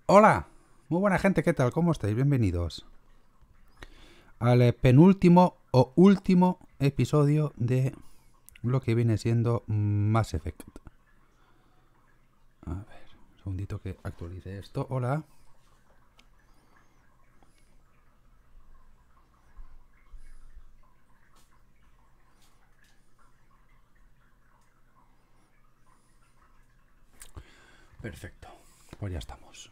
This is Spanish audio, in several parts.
Hola, muy buena gente, ¿qué tal? ¿Cómo estáis? Bienvenidos al penúltimo o último episodio de lo que viene siendo Mass Effect. A ver, un segundito que actualice esto. Hola. Perfecto, pues ya estamos.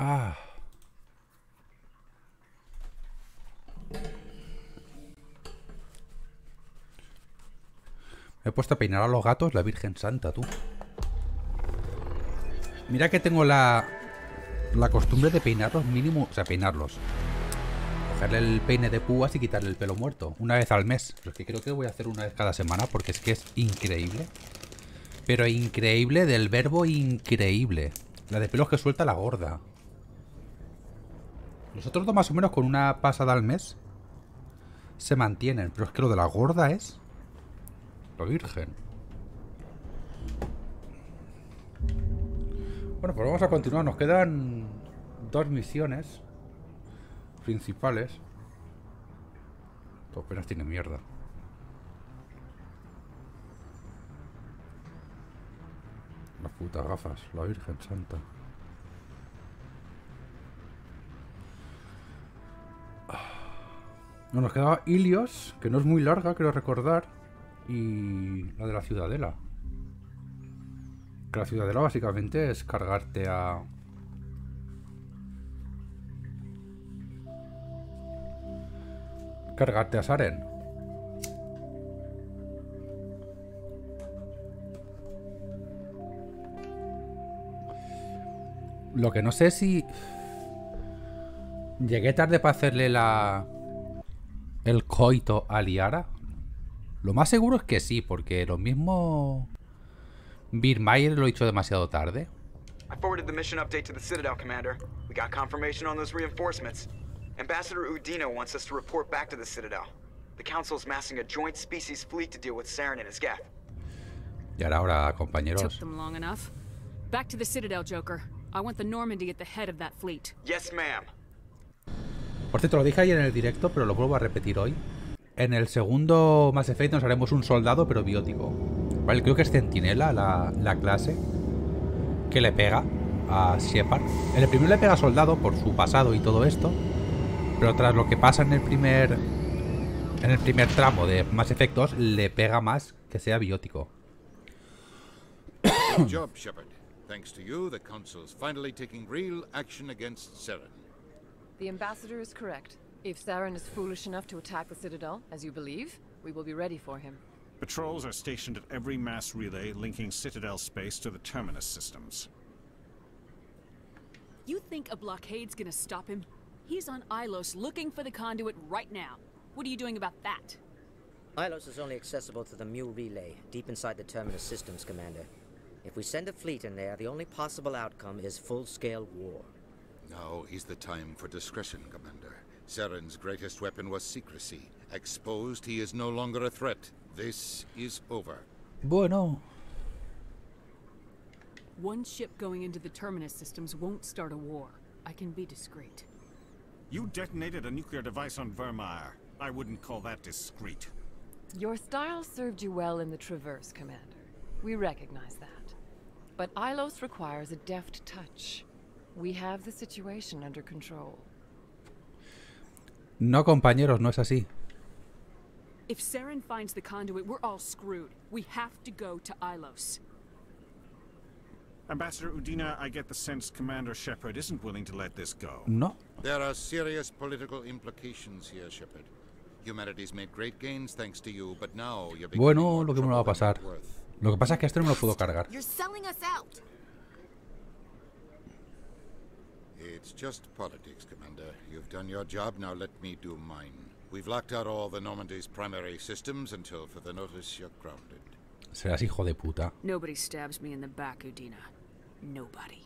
Me he puesto a peinar a los gatos, la Virgen Santa, tú. Mira que tengo la costumbre de peinarlos mínimo, o sea, peinarlos. Cogerle el peine de púas y quitarle el pelo muerto. Una vez al mes. Pero es que creo que voy a hacer una vez cada semana porque es que es increíble. Pero increíble del verbo increíble. La de pelos que suelta la gorda. Los otros dos más o menos con una pasada al mes se mantienen. Pero es que lo de la gorda es... la virgen. Bueno, pues vamos a continuar. Nos quedan dos misiones principales. Todo apenas tiene mierda. Las putas gafas, la Virgen Santa. No, nos quedaba Ilios, que no es muy larga, creo recordar. Y la de la Ciudadela. Que la Ciudadela básicamente es cargarte a... cargarte a Saren. Lo que no sé si... llegué tarde para hacerle el coito a Liara. Lo más seguro es que sí, porque lo mismo... Birmaier lo he hecho demasiado tarde. I forwarded the mission update to the Citadel, Commander. We got confirmation on those reinforcements. Ambassador Udina wants us to report back to the Citadel. The Council's massing a joint species fleet to deal with Saren and his geth. Y ahora, compañeros. Took them long enough. Back to the Citadel, Joker. I want the Normandy at the head of that fleet. Yes, ma'am. Por cierto, lo dije ayer en el directo, pero lo vuelvo a repetir hoy. En el segundo Mass Effect nos haremos un soldado, pero biótico. Vale, creo que es Centinela la clase que le pega a Shepard. En el primero le pega a soldado por su pasado y todo esto. Pero tras lo que pasa en el primer tramo de Mass Effect 2, le pega más que sea biótico. Good job, Shepard. Thanks to you, the Council's finally taking real action against Saren. The Ambassador is correct. If Saren is foolish enough to attack the Citadel, as you believe, we will be ready for him. Patrols are stationed at every mass relay linking Citadel space to the Terminus systems. You think a blockade's gonna stop him? He's on Ilos looking for the conduit right now. What are you doing about that? Ilos is only accessible to the Mu relay, deep inside the Terminus systems, Commander. If we send a fleet in there, the only possible outcome is full-scale war. Now is the time for discretion, Commander. Saren's greatest weapon was secrecy. Exposed, he is no longer a threat. This is over. Bueno. One ship going into the Terminus systems won't start a war. I can be discreet. You detonated a nuclear device on Vermeer. I wouldn't call that discreet. Your style served you well in the Traverse, Commander. We recognize that. But Ilos requires a deft touch. We have the situation under control. No, compañeros, no es así. If Saren finds the conduit, we're all screwed. We have to go to Ilos. Ambassador Udina, I get the sense Commander Shepard isn't willing to let this go. No. There are serious political implications here, Shepard. Humanity's made great gains thanks to you, but now you're becoming Bueno, more lo que me va a trouble than pasar. worth. Lo que pasa es que este no me lo puedo cargar. You're selling us out. It's just politics, Commander. You've done your job, now let me do mine. We've locked out all the Normandy's primary systems until further notice you're grounded. Serás hijo de puta. Nobody stabs me in the back, Udina. Nobody.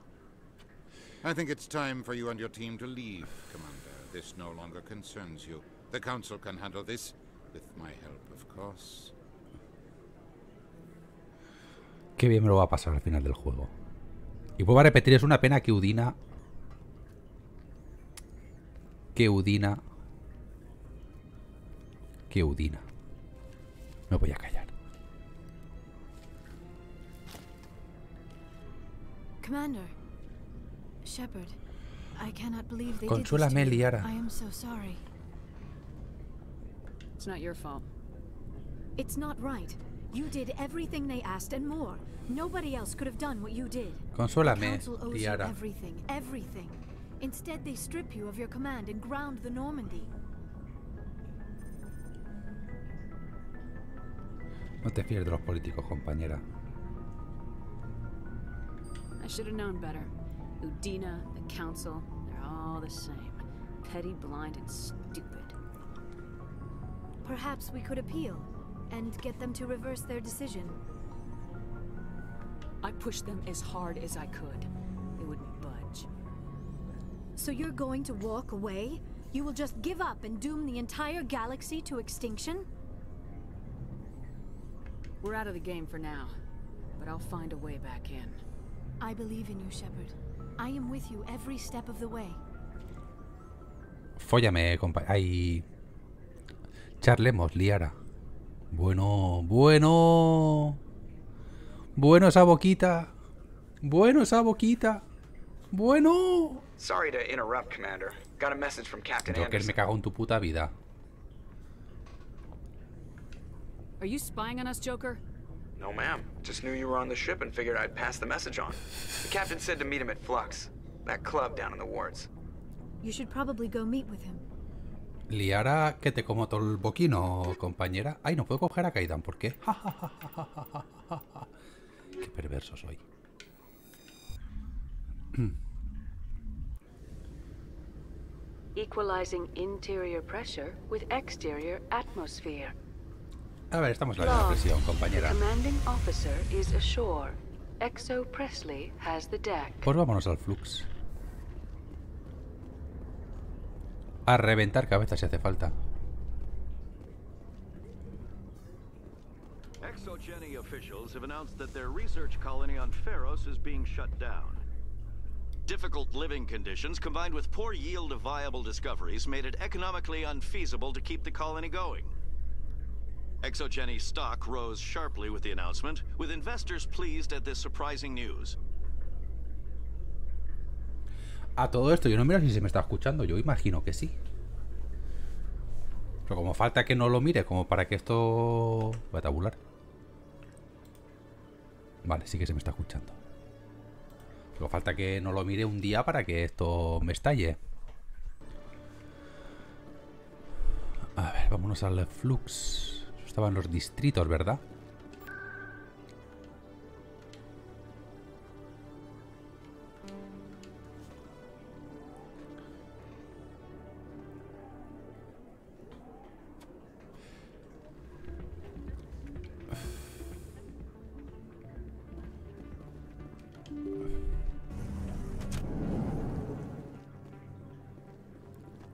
I think it's time for you and your team to leave, Commander. This no longer concerns you. The Council can handle this, with my help, of course. Qué bien me lo va a pasar al final del juego. Y vuelvo a repetir, es una pena que Udina... Que Udina... Me voy a callar. Commander. Shepard. I cannot believe they did this Consuélame, to you. Liara. I am so sorry. It's not your fault. It's not right. You did everything they asked and more. Nobody else could have done what you did. The Consuélame, Council owes you Liara. everything, everything. Instead, they strip you of your command and ground the Normandy. No te fíes de los políticos, compañera. I should have known better. Udina, the Council, they're all the same. Petty, blind, and stupid. Perhaps we could appeal and get them to reverse their decision. I pushed them as hard as I could. They wouldn't budge. So you're going to walk away? You will just give up and doom the entire galaxy to extinction? We're out of the game for now, but I'll find a way back in. I believe in you, Shepard. I am with you every step of the way. Fóllame, compa... Ay... Charlemos, Liara. Bueno, bueno... Bueno esa boquita. Bueno esa boquita. Bueno. Sorry to interrupt, Commander. Got a message from Captain Joker, me Anderson. cago en tu puta vida. Are you spying on us, Joker? No, ma'am. Just knew you were on the ship and figured I'd pass the message on. The captain said to meet him at Flux, that club down in the wards. You should probably go meet with him. Liara, que te como todo el boquino, compañera. Ay, no puedo coger a Kaidan, ¿por qué? Qué perverso soy. Equalizing interior pressure with exterior atmosphere. A ver, estamos en la misma presión, compañera. The commanding officer is ashore. Exo Presley has the deck. Pues vámonos al Flux. A reventar cabezas si hace falta. Exogeny officials have announced that their research colony on Pharos is being shut down. Difficult living conditions combined with poor yield of viable discoveries made it economically unfeasible to keep the colony going. Exogeny stock rose sharply with the announcement, with investors pleased at this surprising news. A todo esto, yo no miro si se me está escuchando. Yo imagino que sí. Pero como falta que no lo mire, como para que esto... Voy a tabular. Vale, sí que se me está escuchando. Pero falta que no lo mire un día para que esto me estalle. A ver, vámonos al Flux. Estaban los distritos, ¿verdad?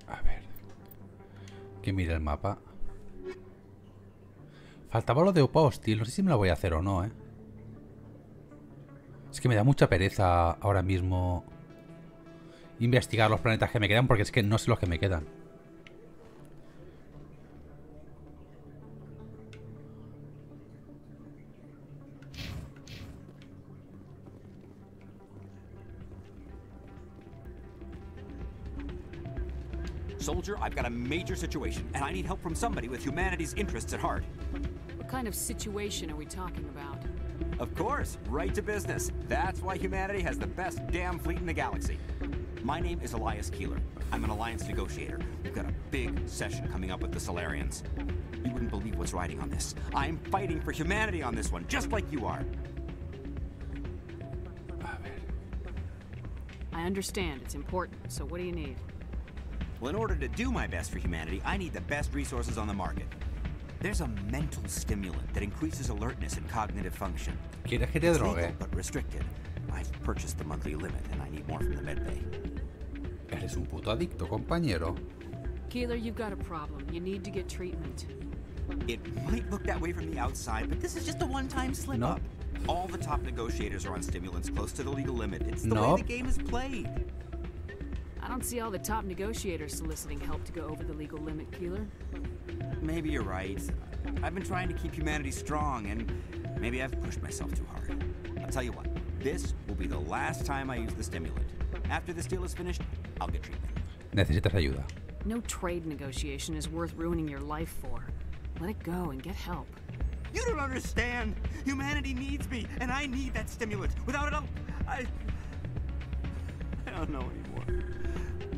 A ver. Que mire el mapa. Faltaba lo de Opa Hostil. No sé si me lo voy a hacer o no, ¿eh? Es que me da mucha pereza ahora mismo investigar los planetas que me quedan, porque es que no sé los que me quedan. Soldier, I've got a major situation, and I need help from somebody with humanity's interests at heart. What kind of situation are we talking about? Of course, right to business. That's why humanity has the best damn fleet in the galaxy. My name is Elias Keeler. I'm an alliance negotiator. We've got a big session coming up with the Solarians. You wouldn't believe what's riding on this. I'm fighting for humanity on this one, just like you are. I understand. It's important. So what do you need? Well, in order to do my best for humanity, I need the best resources on the market. There's a mental stimulant that increases alertness and cognitive function. ¿Quieres que te It's drogue? legal, but restricted. I've purchased the monthly limit, and I need more from the medbay. Eres un puto adicto, compañero. Keeler, you've got a problem. You need to get treatment. It might look that way from the outside, but this is just a one-time slip-up. All the top negotiators are on stimulants close to the legal limit. It's the No. way the game is played. I don't see all the top negotiators soliciting help to go over the legal limit, Keeler. Maybe you're right. I've been trying to keep humanity strong, and maybe I've pushed myself too hard. I'll tell you what, this will be the last time I use the stimulant. After this deal is finished, I'll get treatment. Necesitas ayuda. No trade negotiation is worth ruining your life for. Let it go and get help. You don't understand. Humanity needs me, and I need that stimulant. Without it, I don't know anymore.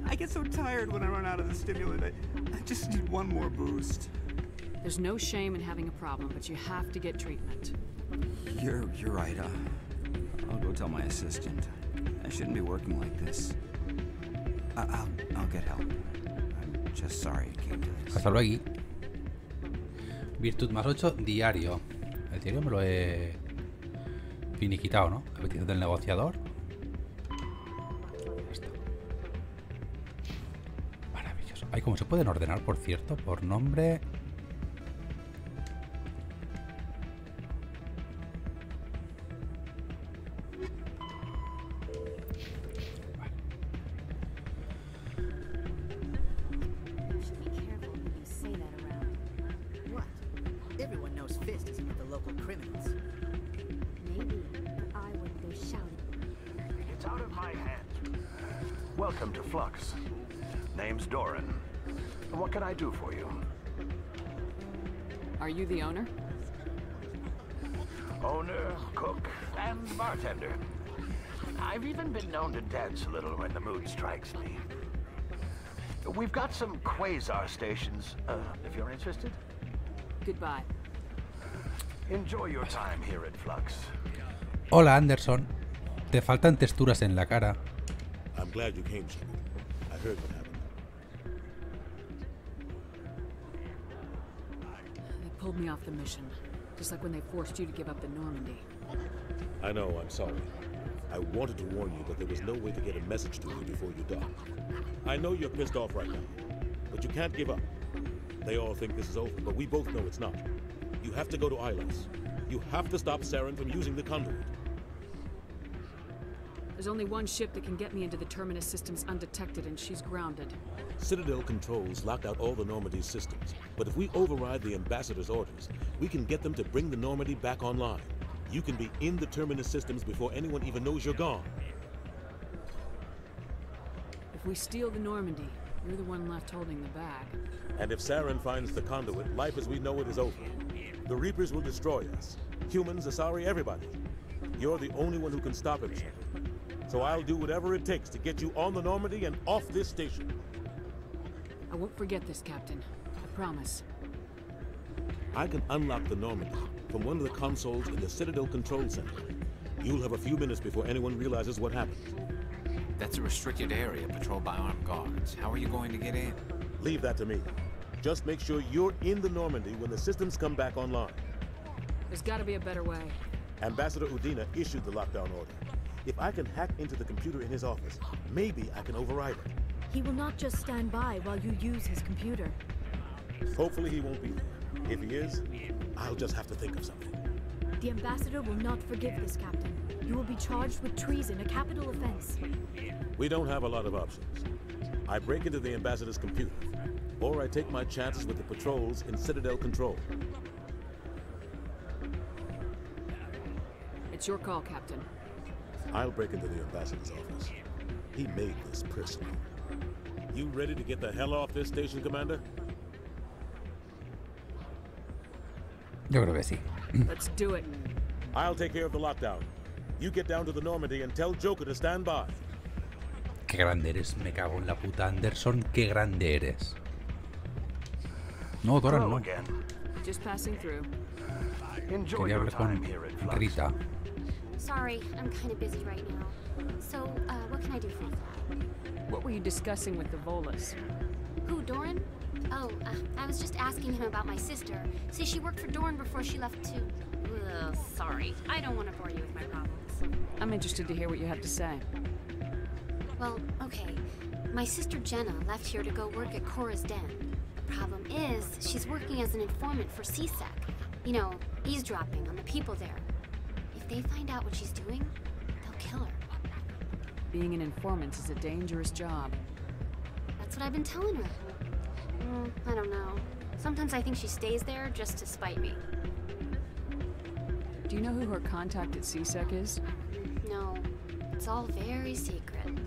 I get so tired when I run out of the stimulant. I just need one more boost. There's no shame in having a problem, but you have to get treatment. You're right. I'll go tell my assistant. I shouldn't be working like this. I'll get help. I'm just sorry it came to this. Hasta luego. Virtud más 8, diario. El diario me lo he finiquitado, ¿no? La petición del negociador. Ya está. Maravilloso. Ay, ¿cómo se pueden ordenar, por cierto? Por nombre. Welcome to Flux. Name's Doran. What can I do for you? Are you the owner? Owner, cook, and bartender. I've even been known to dance a little when the mood strikes me. We've got some quasar stations, if you're interested. Goodbye. Enjoy your time here at Flux. Hola, Anderson. Te faltan texturas en la cara. I'm glad you came, Shepard. I heard what happened. They pulled me off the mission, just like when they forced you to give up the Normandy. I know, I'm sorry. I wanted to warn you, but there was no way to get a message to you before you docked. I know you're pissed off right now, but you can't give up. They all think this is over, but we both know it's not. You have to go to Ilos. You have to stop Saren from using the conduit. There's only one ship that can get me into the Terminus systems undetected, and she's grounded. Citadel controls locked out all the Normandy's systems, but if we override the Ambassador's orders, we can get them to bring the Normandy back online. You can be in the Terminus systems before anyone even knows you're gone. If we steal the Normandy, you're the one left holding the bag. And if Saren finds the conduit, life as we know it is over. The Reapers will destroy us. Humans, Asari, everybody. You're the only one who can stop him, Shepard. So I'll do whatever it takes to get you on the Normandy and off this station. I won't forget this, Captain. I promise. I can unlock the Normandy from one of the consoles in the Citadel Control Center. You'll have a few minutes before anyone realizes what happened. That's a restricted area patrolled by armed guards. How are you going to get in? Leave that to me. Just make sure you're in the Normandy when the systems come back online. There's got to be a better way. Ambassador Udina issued the lockdown order. If I can hack into the computer in his office, maybe I can override it. He will not just stand by while you use his computer. Hopefully he won't be there. If he is, I'll just have to think of something. The Ambassador will not forgive this, Captain. You will be charged with treason, a capital offense. We don't have a lot of options. I break into the Ambassador's computer, or I take my chances with the patrols in Citadel Control. It's your call, Captain. I'll break into the Ambassador's office. He made this personal. You ready to get the hell off this station, Commander? Yo creo que sí. Let's do it. I'll take care of the lockdown. You get down to the Normandy and tell Joker to stand by. Qué grande eres, me cago en la puta, Anderson, qué grande eres. No, Doran, no. Just passing through. Quería hablar con Rita. Sorry, I'm kind of busy right now. So, what can I do for you? What were you discussing with the Volus? Who, Doran? Oh, I was just asking him about my sister. See, she worked for Doran before she left to... Ugh, sorry, I don't want to bore you with my problems. I'm interested to hear what you have to say. Well, okay. My sister Jenna left here to go work at Cora's Den. The problem is, she's working as an informant for CSEC. You know, eavesdropping on the people there. If they find out what she's doing, they'll kill her. Being an informant is a dangerous job. That's what I've been telling her. I don't know. Sometimes I think she stays there just to spite me. Do you know who her contact at CSEC is? No, it's all very secret.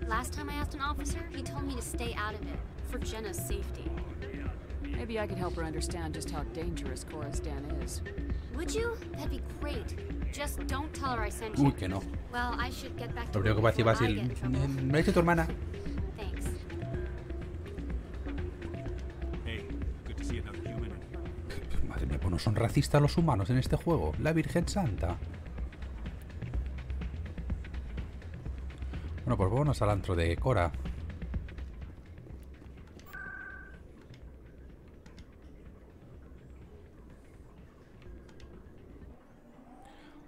Last time I asked an officer, he told me to stay out of it, for Jenna's safety. Maybe I could help her understand just how dangerous Coruscant is. Would you? That'd be great. Just don't tell her I sent you. Uy, que no. Well, I should get back to Lo primero que va a decir va a decir, me lo dice tu hermana. Thanks. Hey, good to see another human. Madre mía, pues no son racistas los humanos en este juego. La Virgen Santa. Bueno, pues vámonos al antro de Cora.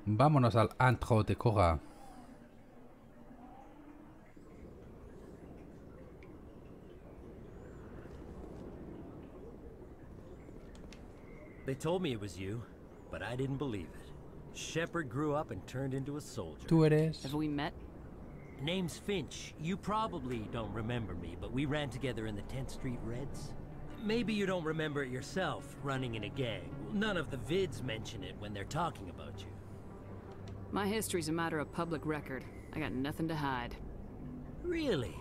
Vámonos al antro de Cora. They told me it was you, but I didn't believe it. Shepard grew up and turned into a soldier. Tú eres. Have we met? Name's Finch. You probably don't remember me, but we ran together in the 10th Street Reds. Maybe you don't remember it yourself, running in a gang. None of the vids mention it when they're talking about you. My history's a matter of public record. I got nothing to hide. Really?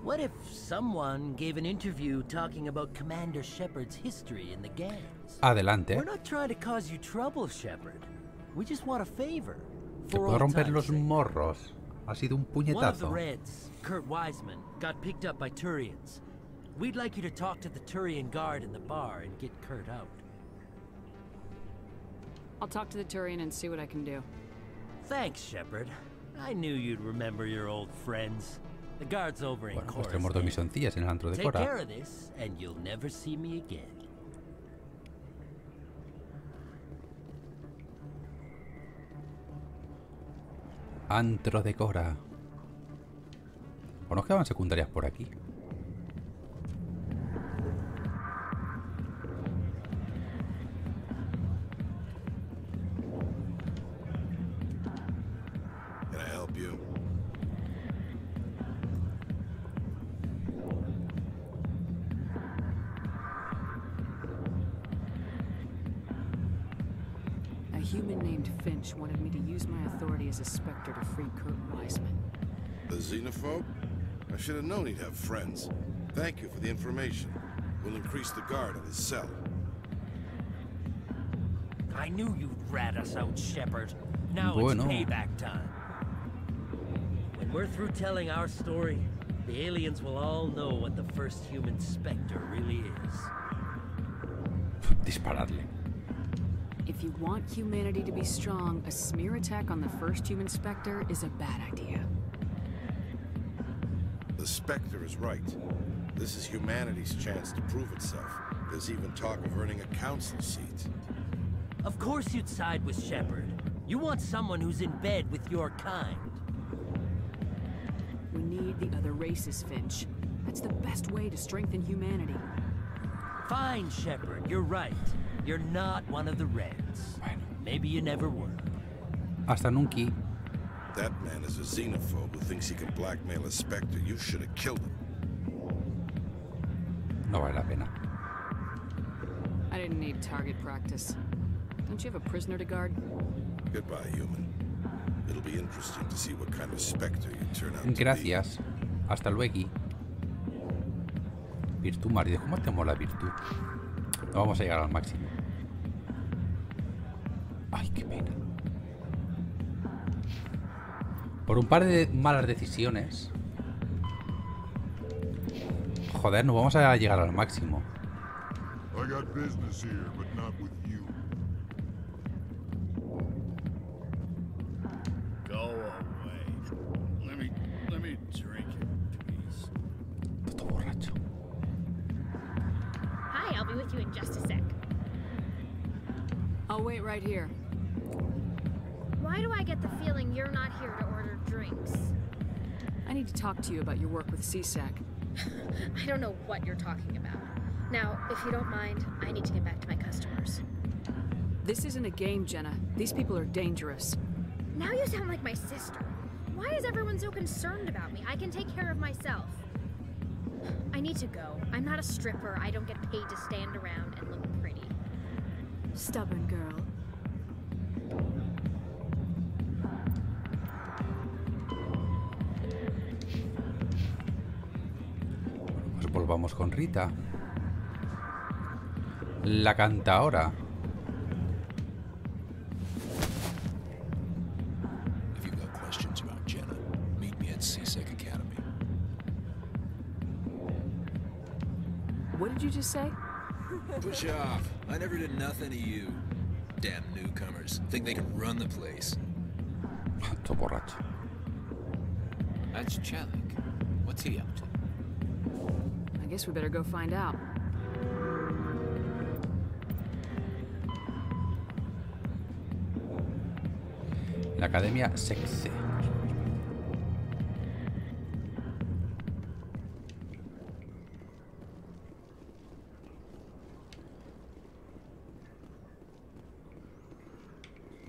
What if someone gave an interview talking about Commander Shepard's history in the gangs? Adelante. We're not trying to cause you trouble, Shepard. We just want a favor. Te puedo romper los morros. Ha sido un One of the puñetazo. Reds, Kurt Wiseman, got picked up by Turians. We'd like you to talk to the Turian guard in the bar and get Kurt out. I'll talk to the Turian and see what I can do. Thanks, Shepard. I knew you'd remember your old friends. The guard's over in Bueno, pues Coruscant. tenemos dos misioncillas en el antro de Take care Cora. of this, and you'll never see me again. Antro de Cora. ¿O nos quedaban secundarias por aquí? Can I help you? A human named Finch wanted me to use my authority as a Spectre to free Kurt Wiseman. The xenophobe? I should have known he'd have friends. Thank you for the information. We'll increase the guard at his cell. I knew you'd rat us out, Shepard. Now Bueno. it's payback time. When we're through telling our story, the aliens will all know what the first human Spectre really is. Dispararle. If you want humanity to be strong, a smear attack on the first human Spectre is a bad idea. The Spectre is right. This is humanity's chance to prove itself. There's even talk of earning a council seat. Of course you'd side with Shepard. You want someone who's in bed with your kind. We need the other races, Finch. That's the best way to strengthen humanity. Fine, Shepard, you're right. You're not one of the Reds. Maybe you never were. Hasta nunca. That man is a xenophobe who thinks he can blackmail a Spectre. You should have killed him. No vale la pena. I didn't need target practice. Don't you have a prisoner to guard? Goodbye, human. It'll be interesting to see what kind of Spectre you turn out to be. Gracias. Hasta luego. Virtud, marido. ¿Cómo te mola virtud? No vamos a llegar al máximo. Ay, qué pena. Por un par de malas decisiones. Joder, no vamos a llegar al máximo. I got business here, but not with you. Go away. Let me drink it, please. Puto borracho. Hi, I'll be with you in just a sec. I'll wait right here. Why do I get the feeling you're not here to order drinks? I need to talk to you about your work with CSAC. I don't know what you're talking about. Now, if you don't mind, I need to get back to my customers. This isn't a game, Jenna. These people are dangerous. Now you sound like my sister. Why is everyone so concerned about me? I can take care of myself. I need to go. I'm not a stripper. I don't get paid to stand around and look pretty. Stubborn girl. Pues volvamos con Rita. La cantaora. If you've got questions about Jenna, meet me at CSEC Academy. What did you just say? Push off. I never did nothing to you. Damn newcomers. Think they can run the place. Tô borracho. That's Chelik. What's he up to? I guess we better go find out. La Academia Sexy.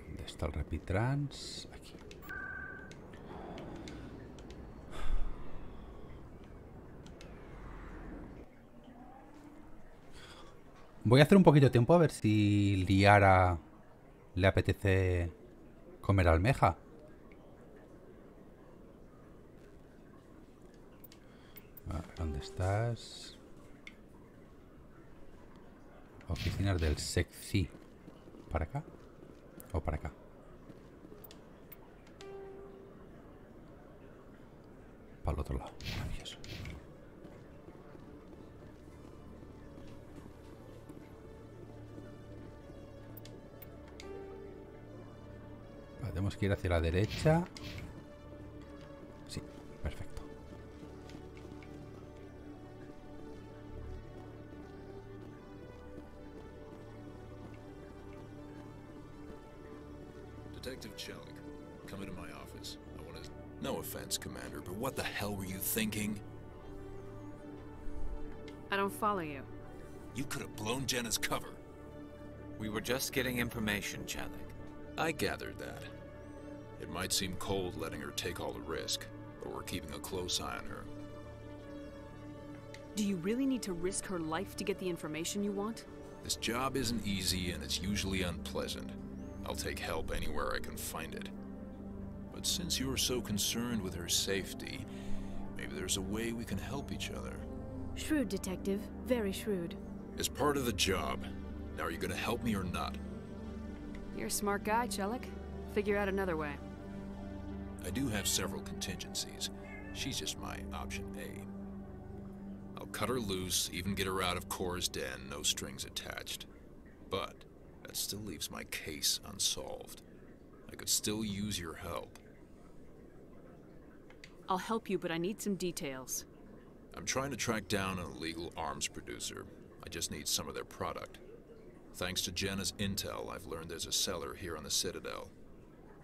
¿Dónde está el Repitrans? Aquí. Voy a hacer un poquito de tiempo a ver si Liara le apetece comer almeja. A ver, ¿dónde estás? Oficinas del Sexy. ¿Para acá? ¿O para acá? Para el otro lado. Maravilloso. Tenemos que ir hacia la derecha. Sí, perfecto. Detective Chelik, come into my office. I want to... No offense, Commander, but what the hell were you thinking? I don't follow you. You could have blown Jenna's cover. We were just getting information, Chelik. I gathered that. It might seem cold letting her take all the risk, but we're keeping a close eye on her. Do you really need to risk her life to get the information you want? This job isn't easy and it's usually unpleasant. I'll take help anywhere I can find it. But since you're so concerned with her safety, maybe there's a way we can help each other. Shrewd, Detective. Very shrewd. It's part of the job. Now are you gonna help me or not? You're a smart guy, Chelik. Figure out another way. I do have several contingencies. She's just my option A. I'll cut her loose, even get her out of Cora's den, no strings attached. But that still leaves my case unsolved. I could still use your help. I'll help you, but I need some details. I'm trying to track down an illegal arms producer. I just need some of their product. Thanks to Jenna's intel, I've learned there's a seller here on the Citadel.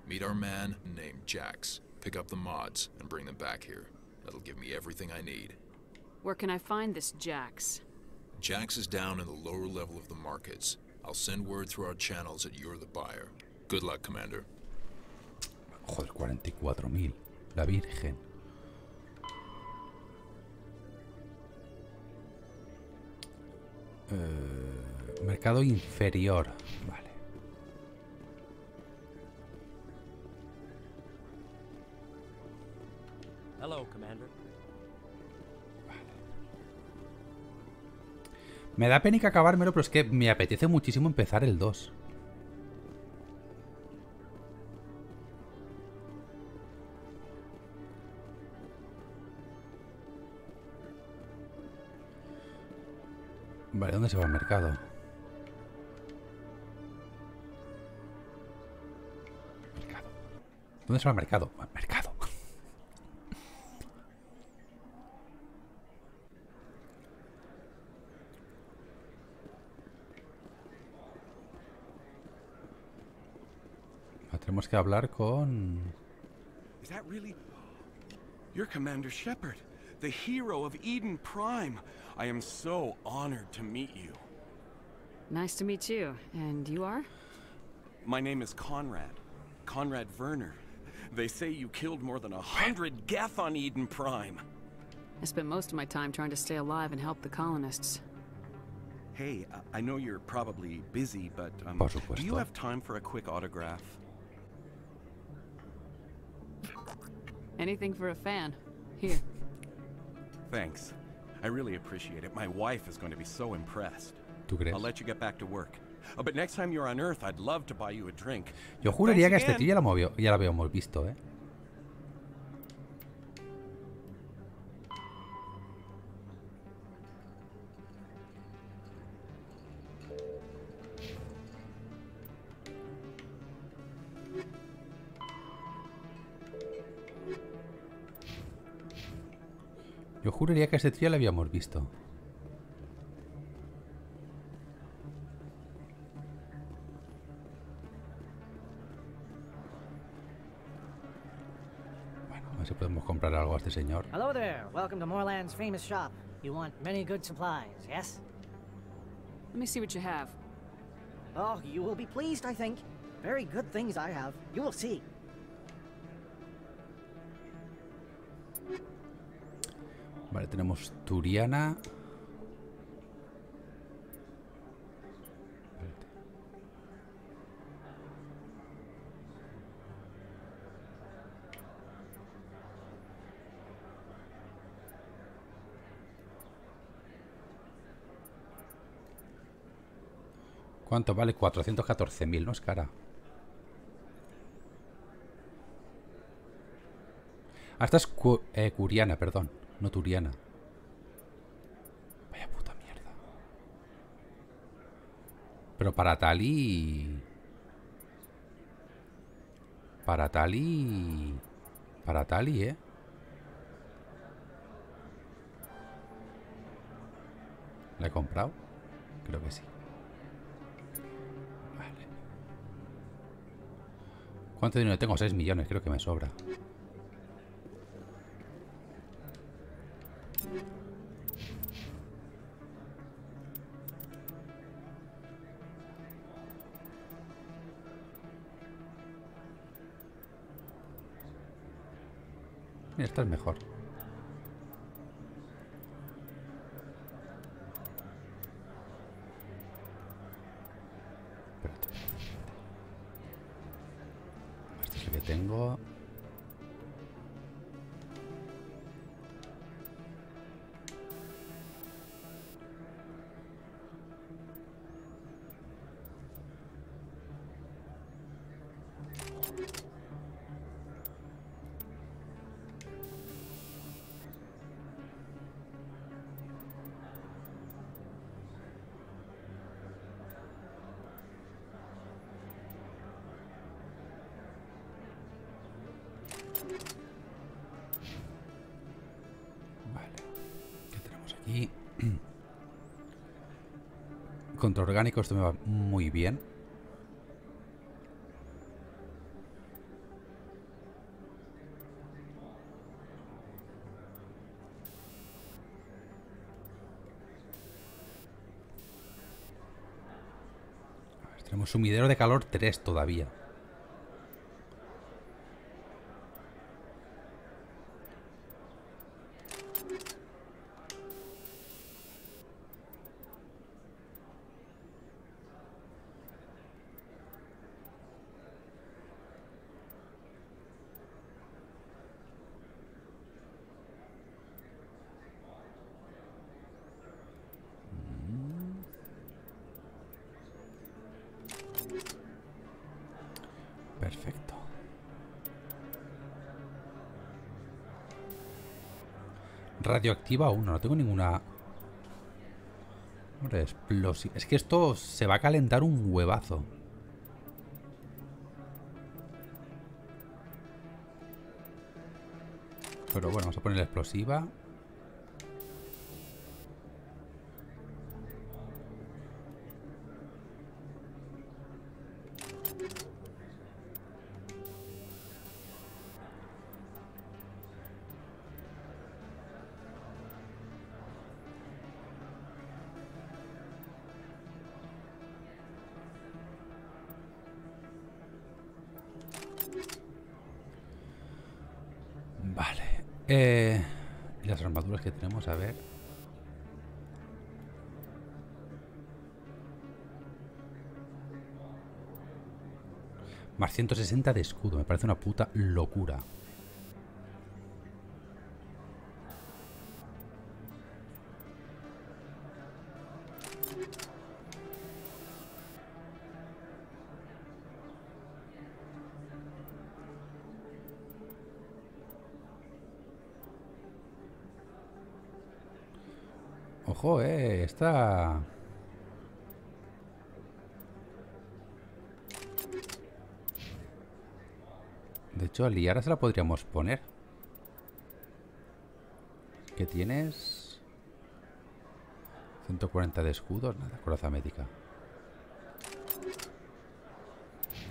Meet our man named Jax. Pick up the mods and bring them back here. That'll give me everything I need. Where can I find this Jax? Jax is down in the lower level of the markets. I'll send word through our channels that you're the buyer. Good luck, Commander. Joder, 44.000. La Virgen. Mercado inferior. Vale. Hello, Commander. Me da pena que acabármelo, pero es que me apetece muchísimo empezar el 2. Vale, ¿dónde se va el mercado? Mercado. ¿Dónde se va el mercado? Mercado. Tenemos que hablar con... Is that really... You're Commander Shepard, the hero of Eden Prime. I am so honored to meet you. Nice to meet you. And you are? My name is Conrad. Conrad Werner. They say you killed more than 100 Geth on Eden Prime. I spent most of my time trying to stay alive and help the colonists. Hey, I know you're probably busy, but do you have time for a quick autograph? Anything for a fan. Here. Thanks. I really appreciate it. My wife is going to be so impressed. ¿Tú crees? I'll let you get back to work. Oh, but next time you're on Earth, I'd love to buy you a drink. Yo juraría que este tío ya lo habíamos visto, ¿eh? Yo juraría que este tío lo habíamos visto. Bueno, a ver si podemos comprar algo a este señor. Hello there. Welcome to Moorland's famous shop. You want many good supplies, yes? Let me see what you have. Oh, you will be pleased, I think. Very good things I have. You will see. Vale, tenemos Turiana. ¿Cuánto vale? 414.000, no es cara. Ah, esta es Curiana, perdón. No Turiana. Vaya puta mierda. Pero para Tali... Para Tali, ¿eh? ¿La he comprado? Creo que sí. Vale. ¿Cuánto dinero tengo? 6 millones, creo que me sobra. Esta es mejor. Espérate. Este es el que tengo. Y contra orgánico esto me va muy bien. A ver, tenemos sumidero de calor 3 todavía. Perfecto. Radioactiva 1, no tengo ninguna. Hombre, explosiva. Es que esto se va a calentar un huevazo. Pero bueno, vamos a poner la explosiva. Y las armaduras que tenemos, a ver. Más 160 de escudo. Me parece una puta locura. Ojo, está... De hecho, a Liara se la podríamos poner. ¿Qué tienes? 140 de escudos, nada, coraza médica.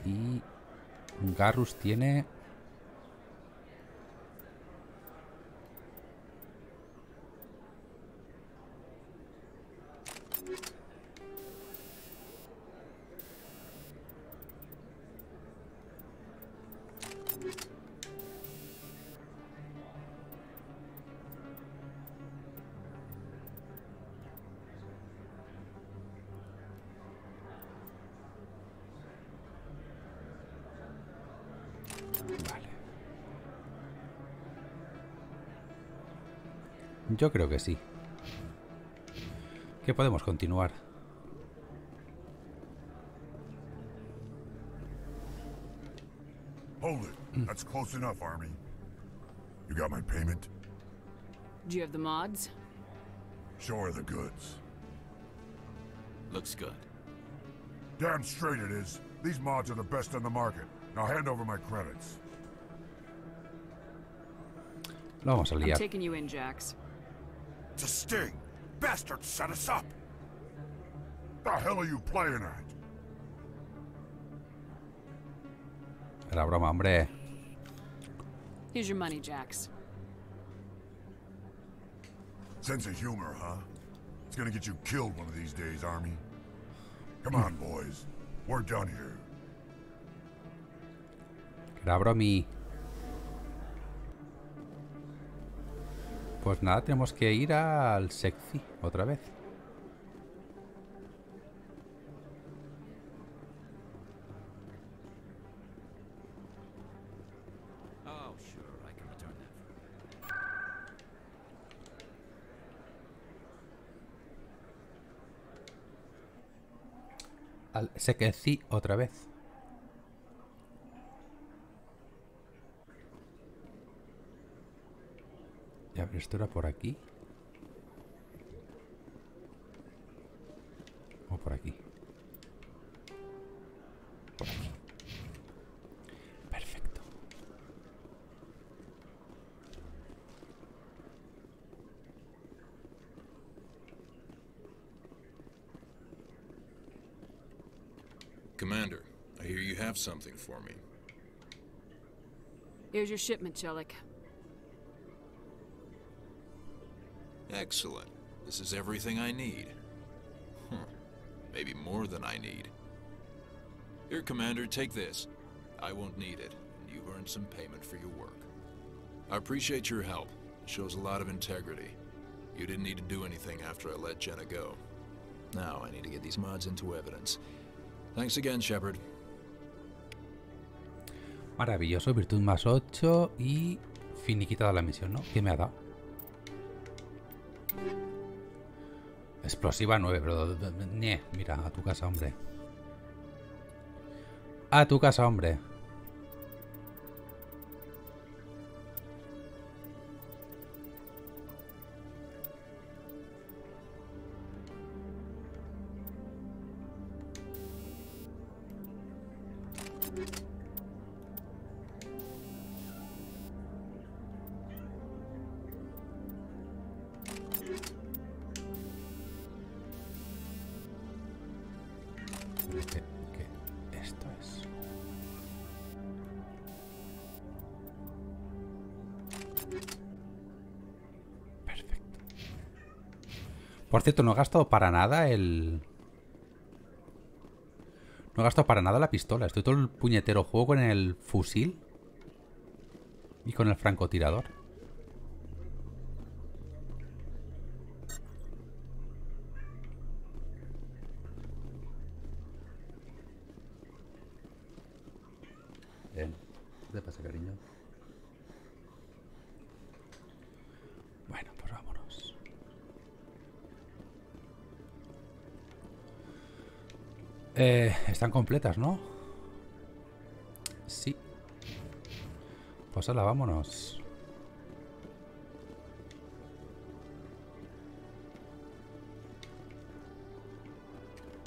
Y Garrus tiene... Yo creo que sí. Que podemos continuar. Hold it. That's close enough, Army. You got my payment? Do you have the mods? Show her the goods. Looks good. Damn straight it is. These mods are the best on the market. Now hand over my credits. Lo vamos a liar. I'm taking you in, Jax. It's a sting. Bastards set us up. The hell are you playing at? Era broma, hombre. Here's your money, Jax. Sense of humor, huh? It's gonna get you killed one of these days, Army. Come on, boys. We're done here. Era bromi. Pues nada, tenemos que ir al sexy otra vez. Oh, sure, I can return that. Al sexy otra vez. Y a ver, esto era por aquí. O por aquí. Por aquí. Perfecto. Commander, I hear you have something for me. Here's your shipment, Chelik. Excellent. This is everything I need. Maybe more than I need. Here, Commander, take this. I won't need it, and you've earned some payment for your work. I appreciate your help. It shows a lot of integrity. You didn't need to do anything after I let Jenna go. Now I need to get these mods into evidence. Thanks again, Shepard. Maravilloso, virtud más 8 y finiquitada la misión, ¿no? ¿Qué me ha dado? Explosiva 9, pero... Mira, a tu casa, hombre. A tu casa, hombre. Que esto es... Perfecto. Por cierto, no he gastado para nada el... No he gastado para nada la pistola. Estoy todo el puñetero juego con el fusil y con el francotirador. ¿Qué te pasa, cariño? Bueno, pues vámonos. Están completas, ¿no? Sí. Pues ahora vámonos.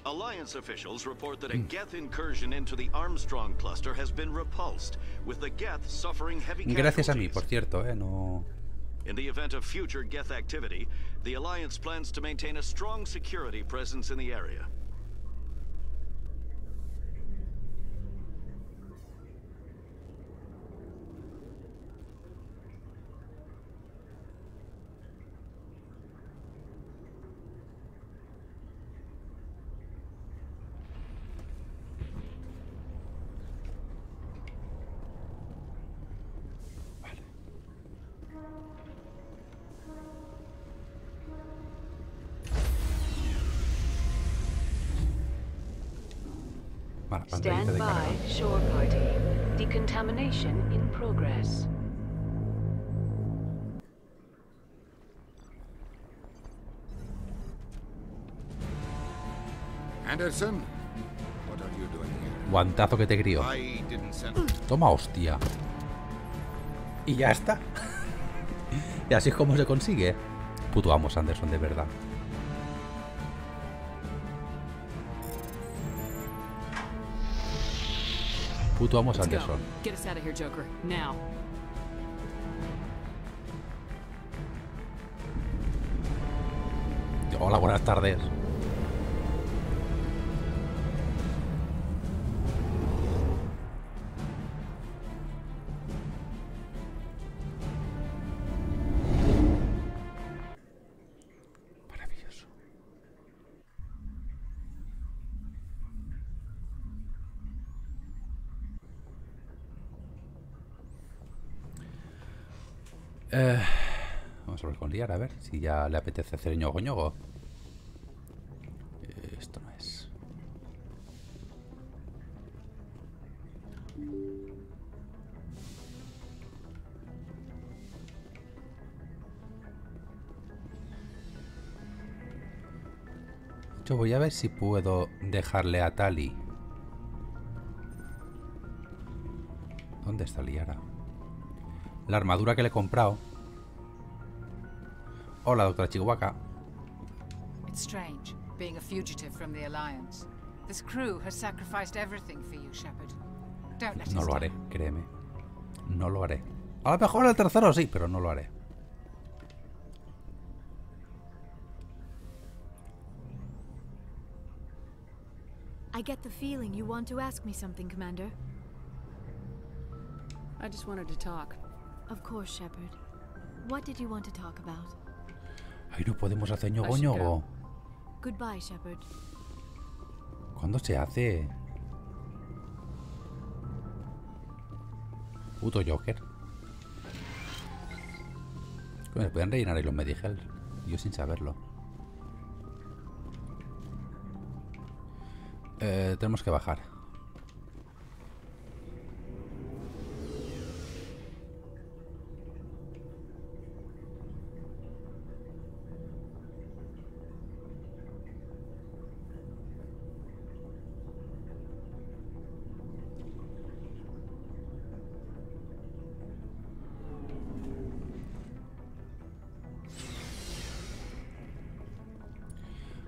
Alliance officials report that a Geth incursion into the Armstrong cluster has been repulsed, with the Geth suffering heavy casualties. Gracias a mí, por cierto, no. In the event of future Geth activity, the Alliance plans to maintain a strong security presence in the area. Stand by, shore party. Decontamination in progress. Anderson, what are you doing here? Guantazo que te crío. I didn't send... Toma, hostia. Y ya está. Y así es como se consigue. Puto amo Anderson, de verdad. Puto amo Anderson. Get us out of here, Joker. Now. Hola, buenas tardes. Maravilloso. Vamos a hablar con Liara, a ver si ya le apetece hacer ñogo. Esto no es. Yo voy a ver si puedo dejarle a Tali. ¿Dónde está Liara? La armadura que le he comprado. Hola, doctora Chihuahua. It's strange, being a fugitive from the Alliance. This crew has sacrificed everything for you, Shepard. Don't let No us lo down. haré, créeme. No lo haré. A lo mejor el tercero sí, pero no lo haré. I get the feeling you want to ask me something, Commander. I just wanted to talk. Of course, Shepard. What did you want to talk about? Ay, no podemos hacer ñogo. Goodbye, Shepard. ¿Cuándo se hace? Puto Joker. Me pueden rellenar ahí los Medigel. Yo sin saberlo. Tenemos que bajar.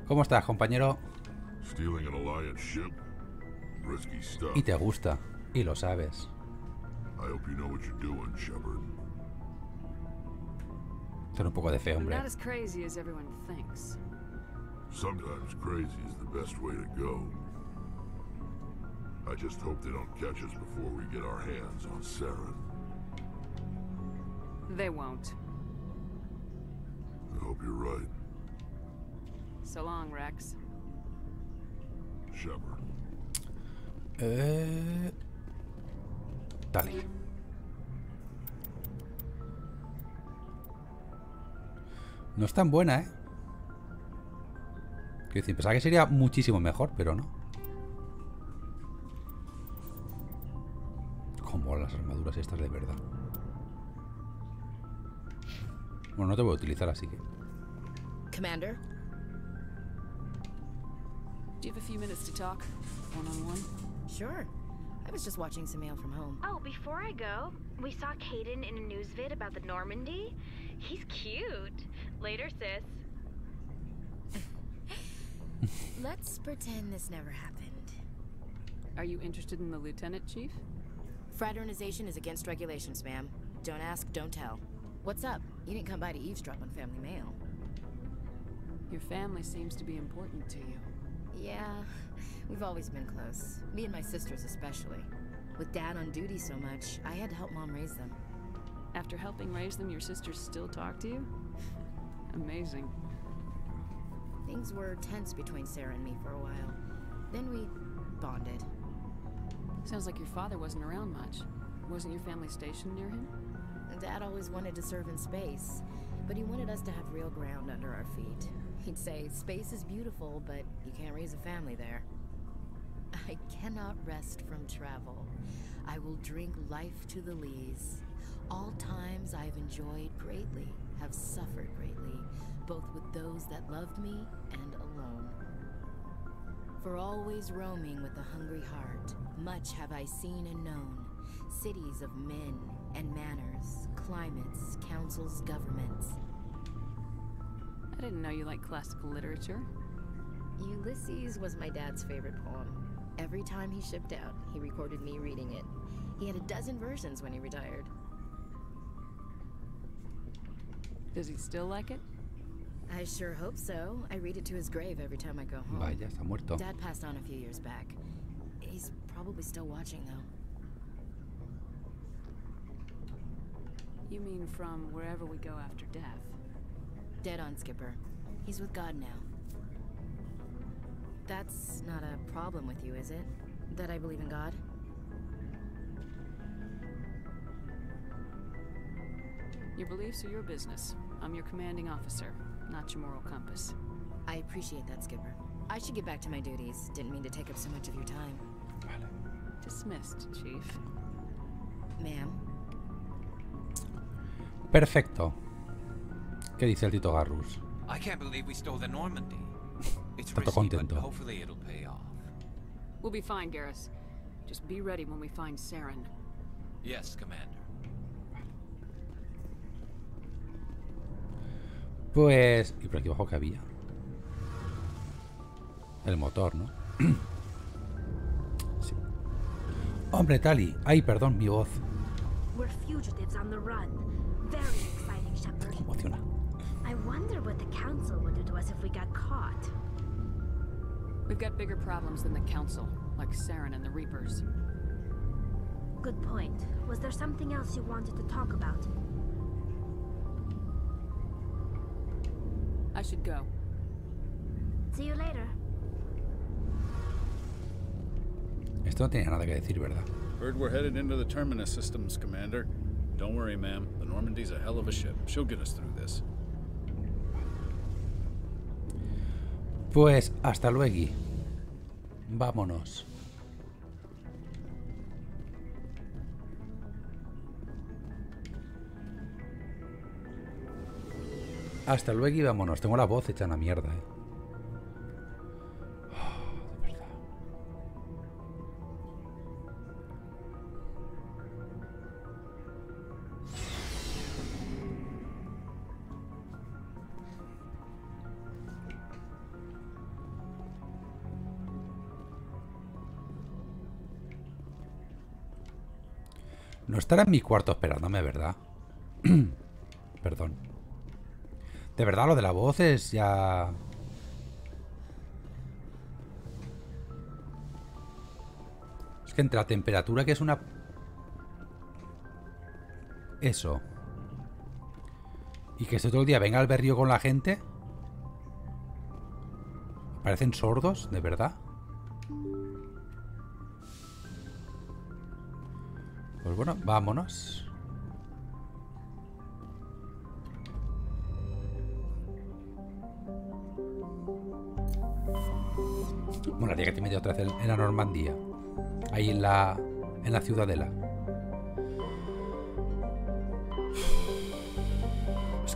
¿Cómo estás, compañero? Stealing an Alliance ship? Risky stuff. Y te gusta, y lo sabes. I hope you know what you're doing, Shepard. Ten un poco de fe, I'm hombre. not as crazy as everyone thinks. Sometimes crazy is the best way to go. I just hope they don't catch us before we get our hands on Saren. They won't. I hope you're right, So long, Rex. Shepard. Dale. No es tan buena, ¿eh? Quiero decir, pensaba que sería muchísimo mejor, pero no. Como las armaduras estas de verdad. Bueno, no te voy a utilizar, así que... Commander? Do you have a few minutes to talk? One-on-one? Sure. I was just watching some mail from home. Oh, before I go, we saw Caden in a news vid about the Normandy. He's cute. Later, sis. Let's pretend this never happened. Are you interested in the lieutenant, Chief? Fraternization is against regulations, ma'am. Don't ask, don't tell. What's up? You didn't come by to eavesdrop on family mail. Your family seems to be important to you. Yeah, we've always been close. Me and my sisters especially. With Dad on duty so much, I had to help Mom raise them. After helping raise them, your sisters still talk to you? Amazing. Things were tense between Sarah and me for a while. Then we bonded. Sounds like your father wasn't around much. Wasn't your family stationed near him? Dad always wanted to serve in space, but he wanted us to have real ground under our feet. He'd say, space is beautiful, but you can't raise a family there. I cannot rest from travel. I will drink life to the lees. All times I've enjoyed greatly, have suffered greatly, both with those that loved me and alone. For always roaming with a hungry heart, much have I seen and known. Cities of men and manners, climates, councils, governments. I didn't know you liked classical literature. Ulysses was my dad's favorite poem. Every time he shipped out, he recorded me reading it. He had a dozen versions when he retired. Does he still like it? I sure hope so. I read it to his grave every time I go home. Vaya, está muerto. Dad passed on a few years back. He's probably still watching, though. You mean from wherever we go after death? Dead on, Skipper. He's with God now. That's not a problem with you, is it? That I believe in God? Your beliefs are your business. I'm your commanding officer, not your moral compass. I appreciate that, Skipper. I should get back to my duties. Didn't mean to take up so much of your time. Dismissed, Chief. Ma'am? Perfecto. ¿Qué dice el Tito Garrus? I can't believe we stole the Normandy. It's Está todo risky, but contento. hopefully it'll pay off. We'll be fine, Garrus. Just be ready when we find Saren. Yes, Commander. Pues... ¿Y por aquí abajo qué había? El motor, ¿no? Sí. Hombre, Tali. Ay, perdón, mi voz. We're fugitives on the run. Very exciting, Shepard. Emociona. I wonder what the council would do to us if we got caught. We've got bigger problems than the Council, like Saren and the Reapers. Good point. Was there something else you wanted to talk about? I should go. See you later. Esto no tenía nada que decir, ¿verdad? Heard we're headed into the Terminus systems, Commander. Don't worry, ma'am. The Normandy's a hell of a ship. She'll get us through this. Pues hasta luego. Vámonos. Hasta luego y vámonos. Tengo la voz hecha una mierda, de verdad. No estará en mi cuarto esperándome, ¿verdad? Perdón. De verdad, lo de la voz es ya... Es que entre la temperatura, que es una... Eso. Y que todo el día venga al berrío con la gente. ¿Parecen sordos? ¿De verdad? Pues bueno, vámonos. Molaría que te metiera otra vez en la Normandía. Ahí en la ciudadela.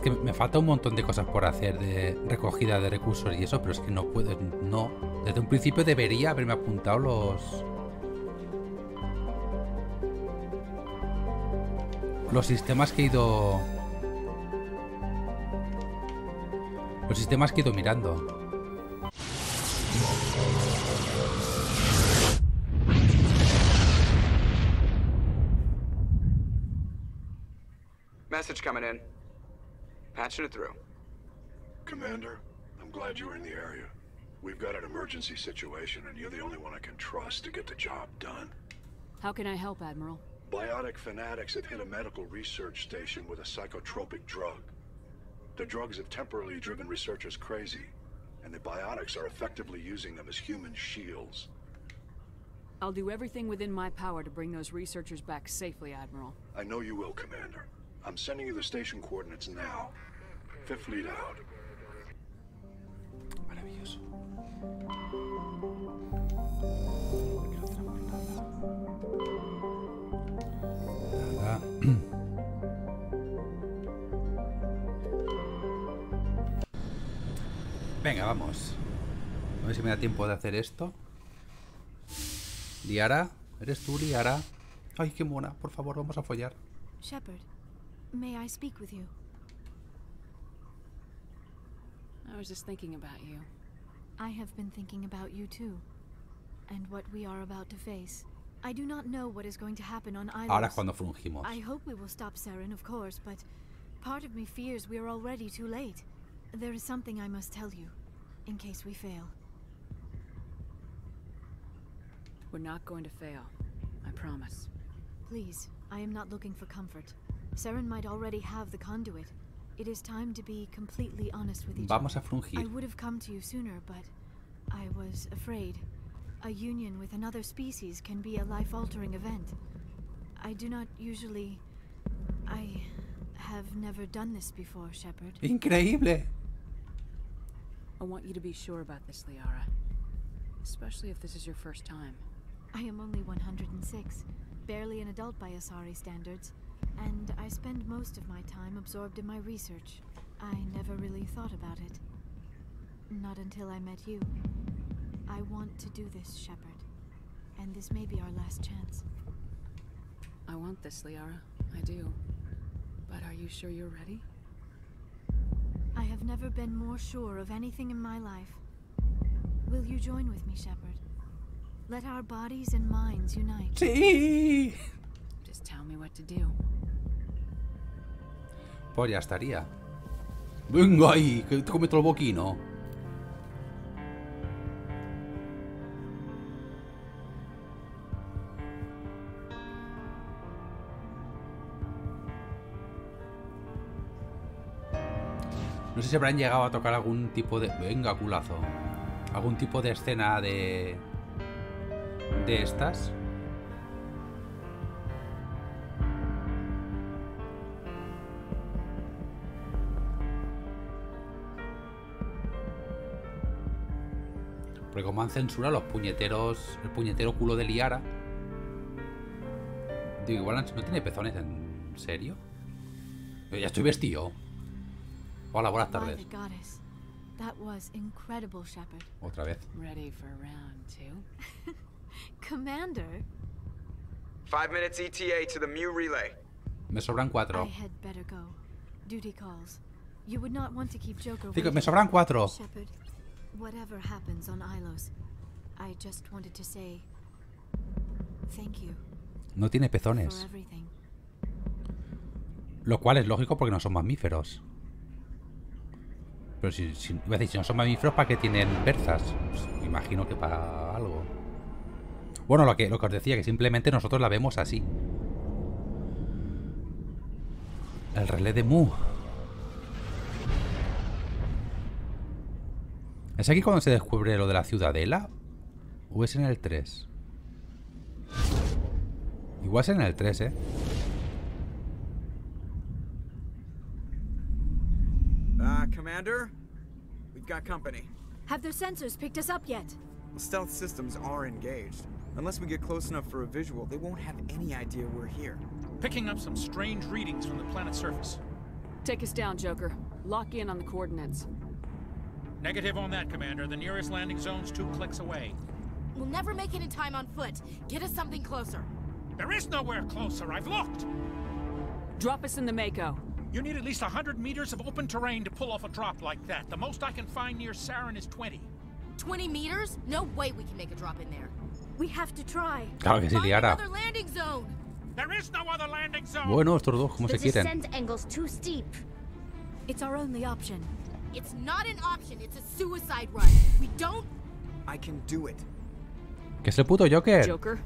que me falta un montón de cosas por hacer de recogida de recursos y eso, pero es que no puedo. No. Desde un principio debería haberme apuntado los sistemas que he ido. Los sistemas que he ido mirando. Message coming in. Patching it through. Commander, I'm glad you were in the area. We've got an emergency situation, and you're the only one I can trust to get the job done. How can I help, Admiral? Biotic fanatics have hit a medical research station with a psychotropic drug. The drugs have temporarily driven researchers crazy, and the biotics are effectively using them as human shields. I'll do everything within my power to bring those researchers back safely, Admiral. I know you will, Commander. I'm sending you the station coordinates now. Fifth lead out. Maravilloso. Nada. Venga, vamos. A ver si me da tiempo de hacer esto. Liara, ¿eres tú, Liara? Ay, qué mona. Por favor, vamos a follar. Shepard, may I speak with you? I was just thinking about you. I have been thinking about you too, and what we are about to face. I do not know what is going to happen on Ilos. Ahora es cuando frungimos. I hope we will stop Saren, of course, but part of me fears we are already too late. There is something I must tell you, in case we fail. We're not going to fail. I promise. Please, I am not looking for comfort. Saren might already have the conduit. It is time to be completely honest with each other. Vamos a frungir. I would have come to you sooner, but I was afraid. A union with another species can be a life-altering event. I do not usually... I have never done this before, Shepard. Increíble. I want you to be sure about this, Liara. Especially if this is your first time. I am only 106, barely an adult by Asari standards, and I spend most of my time absorbed in my research. I never really thought about it. Not until I met you. I want to do this, Shepard, and this may be our last chance. I want this, Liara. I do. But are you sure you're ready? I have never been more sure of anything in my life. Will you join with me, Shepard? Let our bodies and minds unite. Sí. Just tell me what to do. Pues ya estaría. Venga ahí, que te come todo el boquino. No sé si habrán llegado a tocar algún tipo de... Venga, culazo. Algún tipo de escena de estas. Porque como han censurado los puñeteros... El puñetero culo de Liara. Digo, igual no tiene pezones, ¿en serio? Pero ya estoy vestido. Hola, buenas tardes. That was incredible, Shepard. Otra vez. Ready for round 2? Commander. 5 minutes ETA to the Mu relay. Me sobran 4. I had better go. Duty calls. You would not want to keep Joker. Me sobran 4. Shepard, whatever happens on Ilos, I just wanted to say thank you. No tiene pezones. Lo cual es lógico porque no son mamíferos. Pero si no son mamíferos, ¿para qué tienen berzas? Pues, me imagino que para algo. Bueno, lo que os decía, que simplemente nosotros la vemos así. El relé de Mu. ¿Es aquí cuando se descubre lo de la ciudadela? ¿O es en el 3? Igual es en el 3, ¿eh? Commander? We've got company. Have their sensors picked us up yet? Stealth systems are engaged. Unless we get close enough for a visual, they won't have any idea we're here. Picking up some strange readings from the planet's surface. Take us down, Joker. Lock in on the coordinates. Negative on that, Commander. The nearest landing zone's 2 clicks away. We'll never make it in time on foot. Get us something closer. There is nowhere closer. I've looked. Drop us in the Mako. You need at least 100 meters of open terrain to pull off a drop like that. The most I can find near Saren is 20. 20 meters? No way we can make a drop in there. We have to try. Claro que sí, Liara. Another landing zone. There is no other landing zone. Bueno, estos dos, ¿cómo se quieren? The descent angle's too steep. It's our only option. It's not an option. It's a suicide run. We don't. I can do it. ¿Qué es el puto Joker? Joker.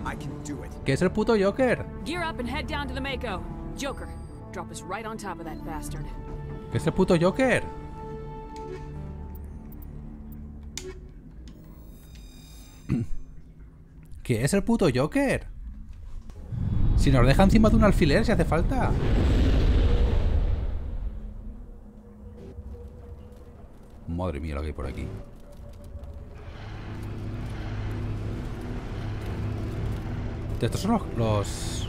I can do it. ¿Qué es el puto Joker? Gear up and head down to the Mako. Joker, drop us right on top of that bastard. ¿Qué es el puto Joker? ¿Qué es el puto Joker? Si nos deja encima de un alfiler si hace falta. Madre mía lo que hay por aquí. ¿Estos son los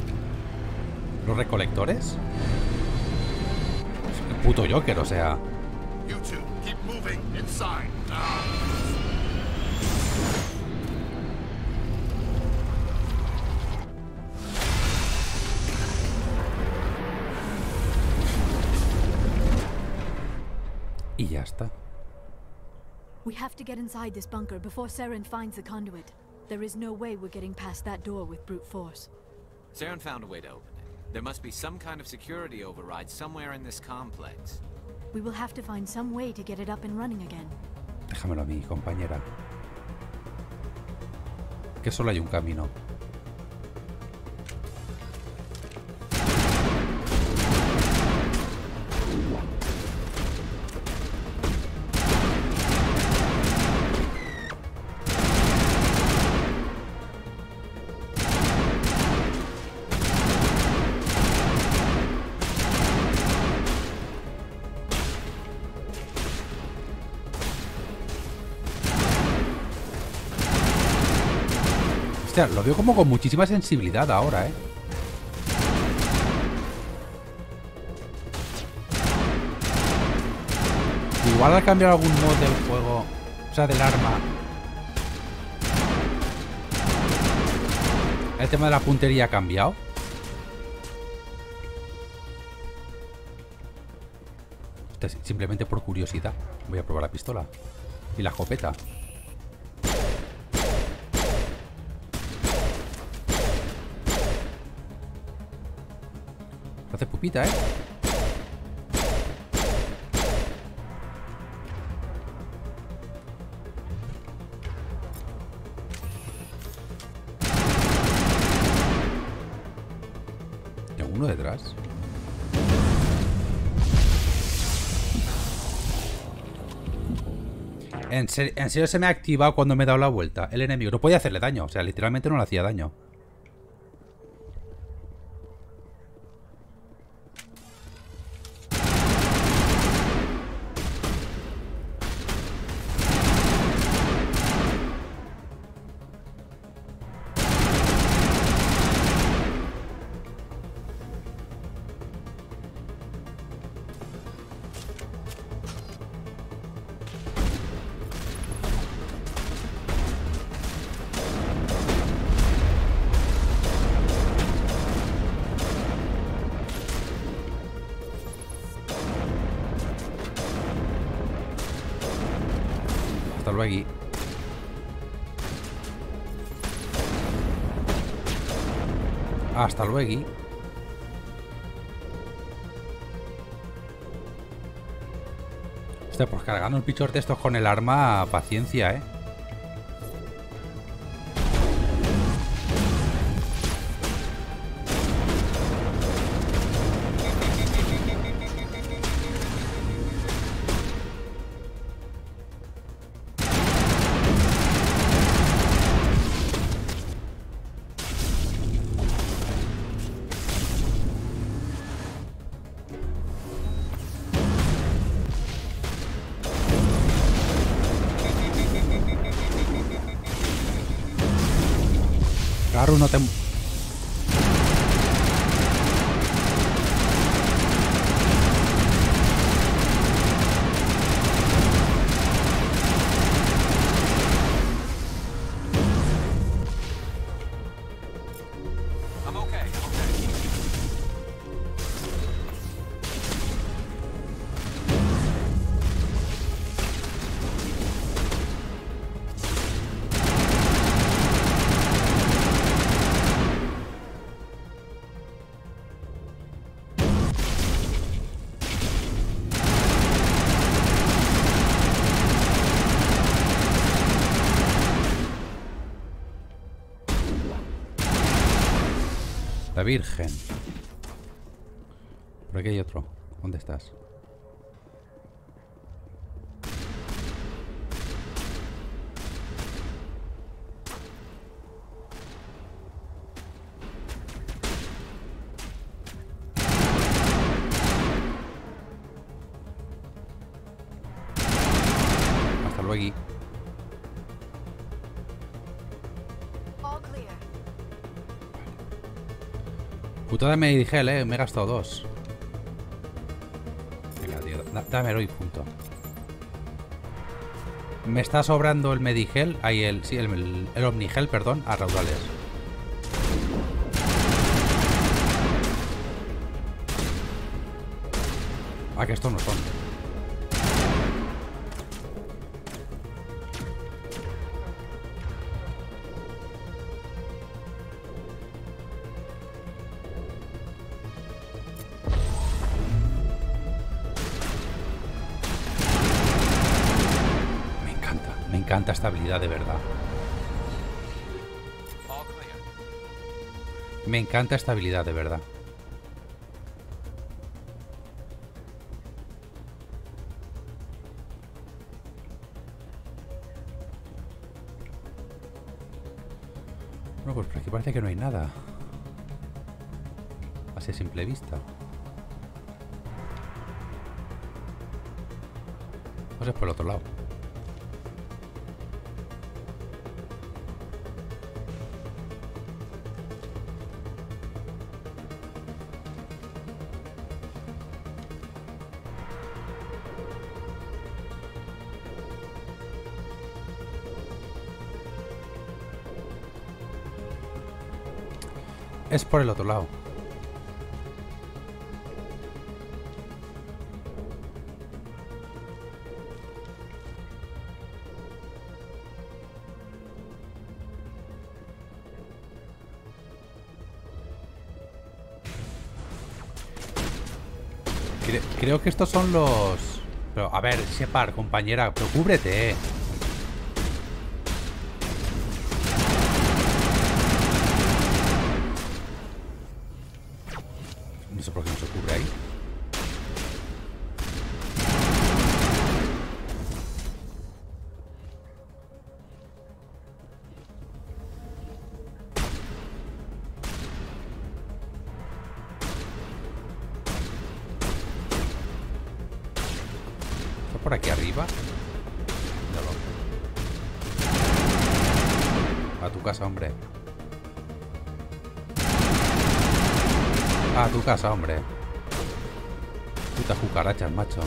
recolectores? El puto Joker, o sea. You two, keep moving inside now. Y ya está. We have to get inside this bunker before Saren finds the conduit. There is no way we're getting past that door with brute force. Saren found a way to open it. There must be some kind of security override somewhere in this complex. We will have to find some way to get it up and running again. Déjamelo a mí, compañera. Que solo hay un camino. Hostia, lo veo como con muchísima sensibilidad ahora, ¿eh? Igual al cambiar algún mod del juego, o sea, del arma, el tema de la puntería ha cambiado. Hostia, simplemente por curiosidad voy a probar la pistola y la escopeta. Hace pupita, ¿eh? Tengo uno detrás. En serio se me ha activado cuando me he dado la vuelta el enemigo. No podía hacerle daño. O sea, literalmente no le hacía daño. Hasta luego. Hasta luego. Hostia, pues cargando el pichor de estos con el arma, paciencia, ¿eh? Garu, no te... La Virgen. Por aquí hay otro. ¿Dónde estás? Hasta luego. Putada Medigel, me he gastado 2. Venga, tío, dámelo y punto. Me está sobrando el Medigel. Ahí el Omnigel, perdón, a raudales. Ah, que estos no son. Me encanta esta habilidad, de verdad. Me encanta esta habilidad, de verdad. Bueno, pues por aquí parece que no hay nada. Así a simple vista. Pues es por el otro lado. Es por el otro lado. Creo que estos son los... Pero, a ver, Shepard, compañera, pero cúbrete. No sé por qué no se cubre ahí. ¿Está por aquí arriba? Míralo. A tu casa, hombre. A tu casa, hombre. Putas cucarachas, macho.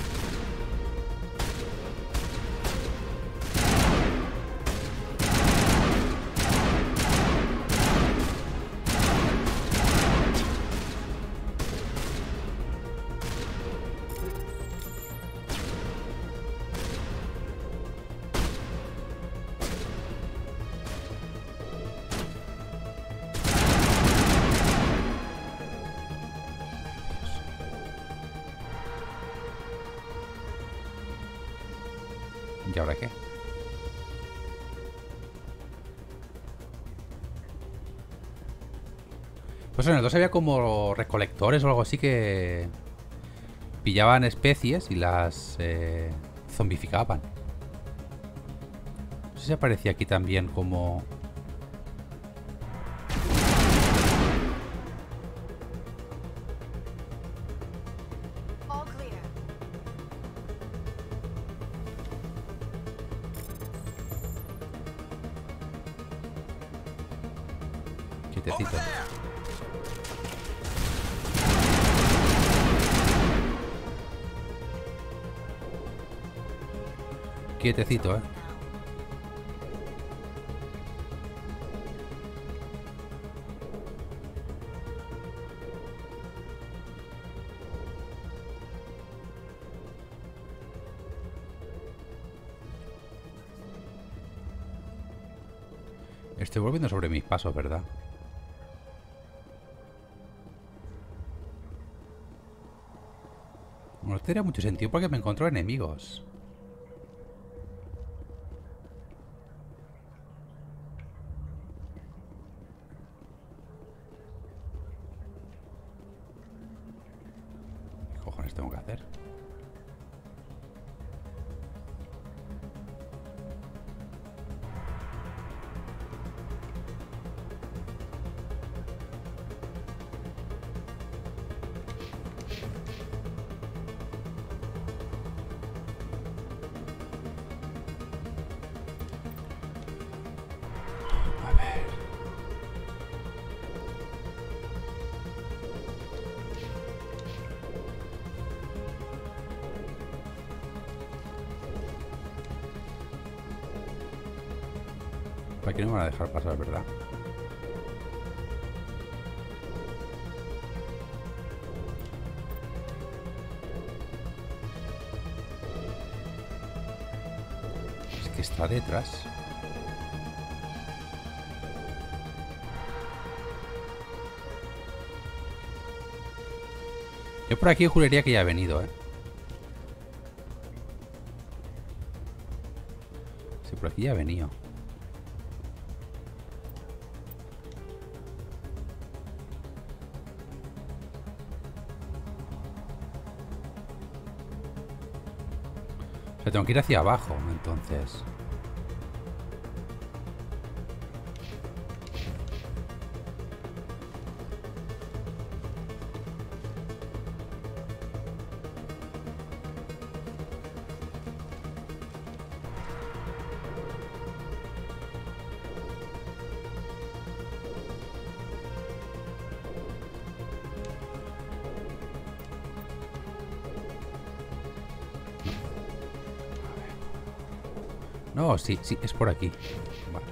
¿Y ahora qué? Pues en el 2 había como recolectores o algo así que pillaban especies y las zombificaban. No sé si aparecía aquí también como... Quietecito. Quietecito, Estoy volviendo sobre mis pasos, ¿verdad? No tendría mucho sentido porque me encontró enemigos. más tengo que hacer? Aquí no me van a dejar pasar, ¿verdad? Es que está detrás. Yo por aquí juraría que ya ha venido, ¿eh? Sí, por aquí ya ha venido. Tengo que ir hacia abajo, entonces. No, sí, sí, es por aquí. Vale.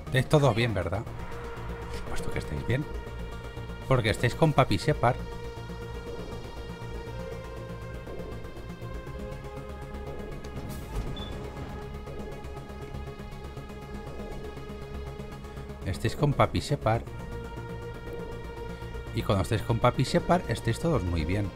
Estáis todos bien, ¿verdad? Por supuesto que estáis bien. Porque estáis con Papi Shepard. Estáis con Papi Shepard. Y cuando estáis con Papi Shepard, estáis todos muy bien.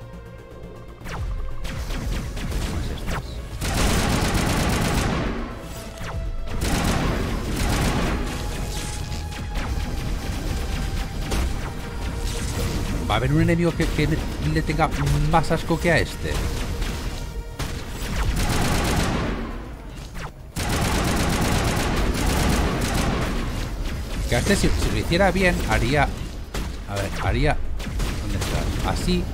¿Va a haber un enemigo que le tenga más asco que a este? Que a este, si lo hiciera bien, haría... A ver, haría... ¿Dónde estás? Así.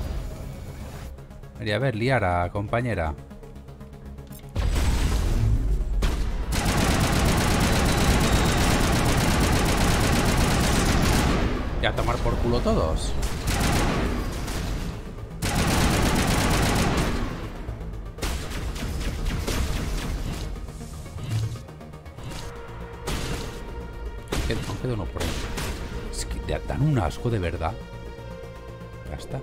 Haría, a ver, Liara, compañera. Y a tomar por culo todos. Queda uno por ahí. Es que te dan un asco de verdad. Ya está.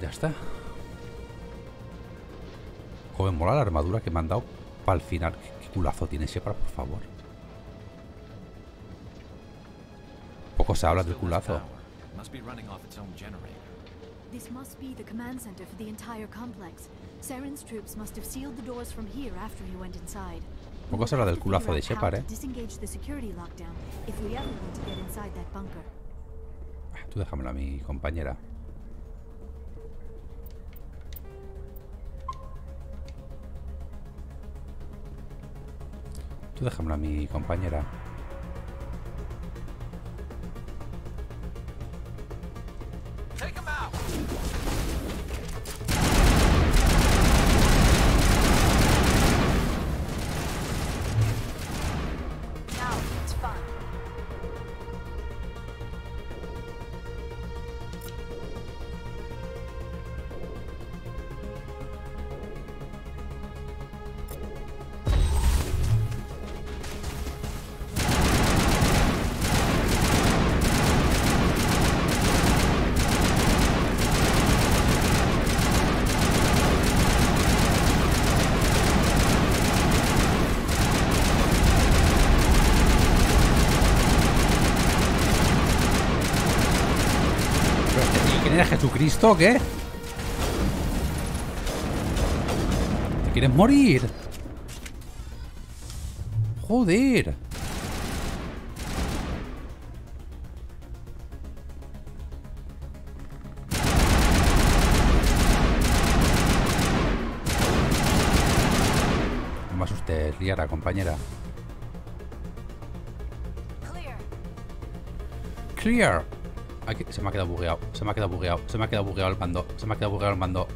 Ya está. Joder, mola la armadura que me han dado para el final. ¿Qué culazo tiene Shepard, por favor? Poco se habla del culazo. This must be the command center for the entire complex. Saren's troops must have sealed the doors from here after he went inside. Poco se habla del culazo de Shepard, ¿eh? Disengage the security lockdown if we ever want to get inside that bunker. Tú déjamelo a mi compañera. Tú déjamelo a mi compañera. ¿Eres Jesucristo o qué? ¿Te quieres morir? Joder. No me asustes, Liara, compañera. Clear. Aquí, se me ha quedado bugueado. Se me ha quedado bugueado. Se me ha quedado bugueado el mando. Se me ha quedado bugueado el mando.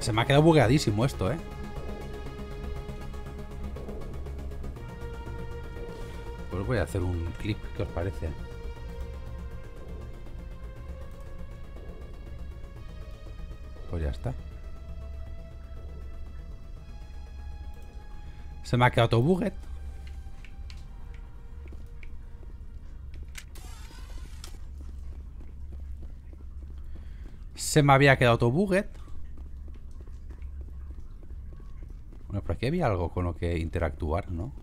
Se me ha quedado bugueadísimo esto, ¿eh? Pues voy a hacer un clip, ¿qué os parece? Pues ya está. Se me ha quedado todo buguet. Se me había quedado todo buguet. Bueno, por aquí había algo con lo que interactuar, ¿no?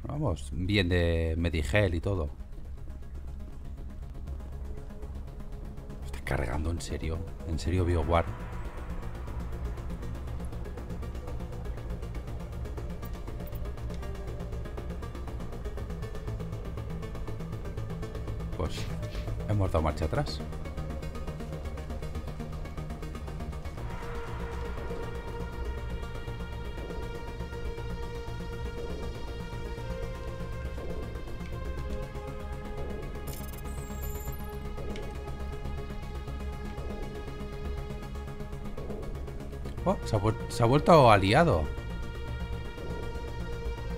Vamos, bien de Medigel y todo. Está cargando en serio BioWare. Pues hemos dado marcha atrás. Oh, se ha vuelto aliado.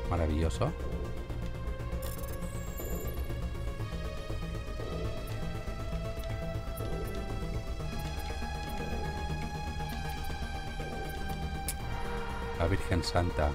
Maravilloso. La Virgen Santa.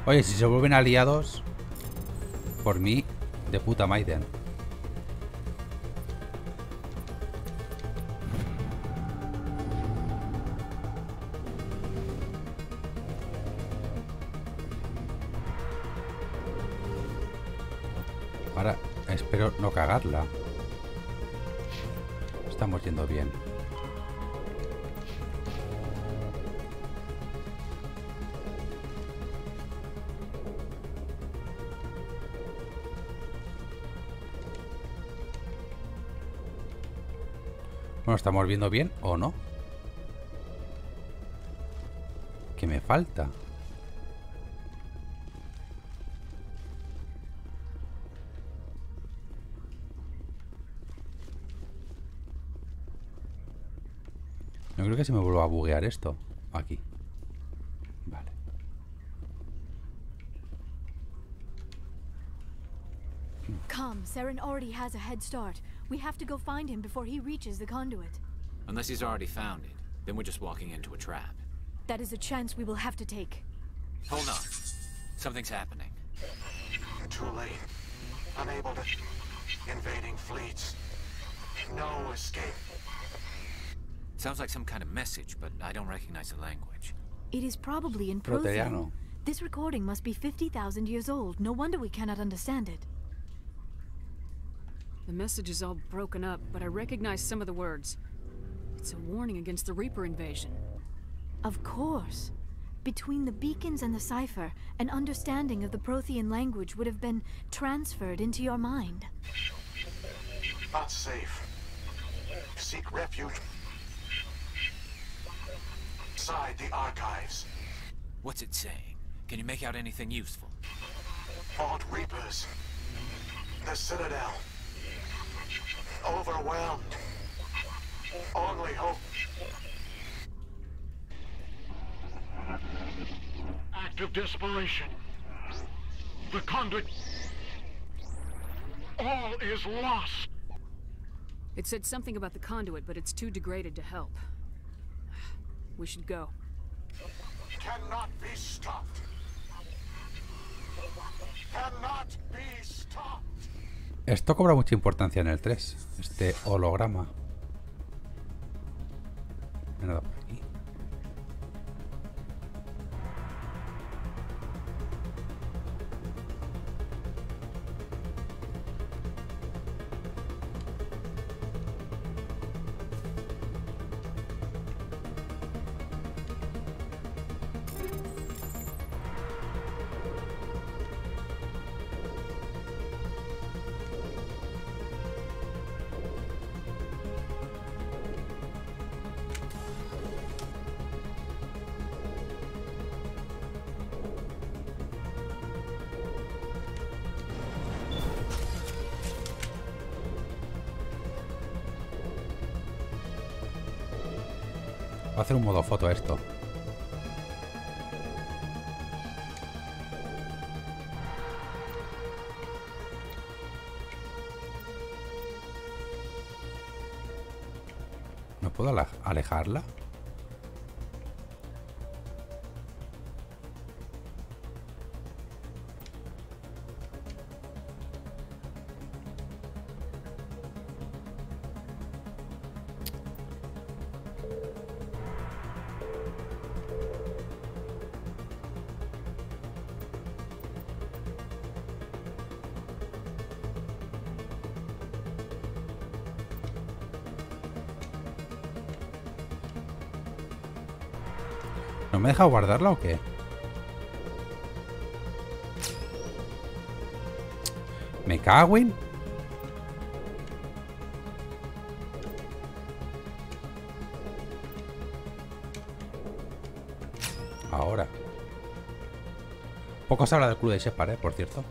Oye, si se vuelven aliados, por mí, de puta Maiden. Ahora, espero no cagarla. Estamos yendo bien. Bueno, ¿estamos viendo bien o no? ¿Qué me falta? No creo que se me vuelva a buguear esto. Aquí. Vale. Come, Saren already has a head start. We have to go find him before he reaches the conduit. Unless he's already found it, then we're just walking into a trap. That is a chance we will have to take. Hold on. Something's happening. Too late. Unable to... Invading fleets. No escape. Sounds like some kind of message, but I don't recognize the language. It is probably in Prothean. This recording must be 50,000 years old. No wonder we cannot understand it. The message is all broken up, but I recognize some of the words. It's a warning against the Reaper invasion. Of course. Between the beacons and the cipher, an understanding of the Prothean language would have been transferred into your mind. Not safe. Seek refuge inside the archives. What's it saying? Can you make out anything useful? Fought Reapers. The Citadel. Overwhelmed. Only hope. act of desperation. The conduit... All is lost. It said something about the conduit, but it's too degraded to help. We should go. Cannot be stopped. Cannot be stopped. Esto cobra mucha importancia en el 3. Este holograma. Nada por aquí. Va a hacer un modo foto esto. ¿No puedo alejarla? ¿No me deja guardarla o qué? ¿Me cago en? Ahora. Poco se habla del club de Shepard, por cierto.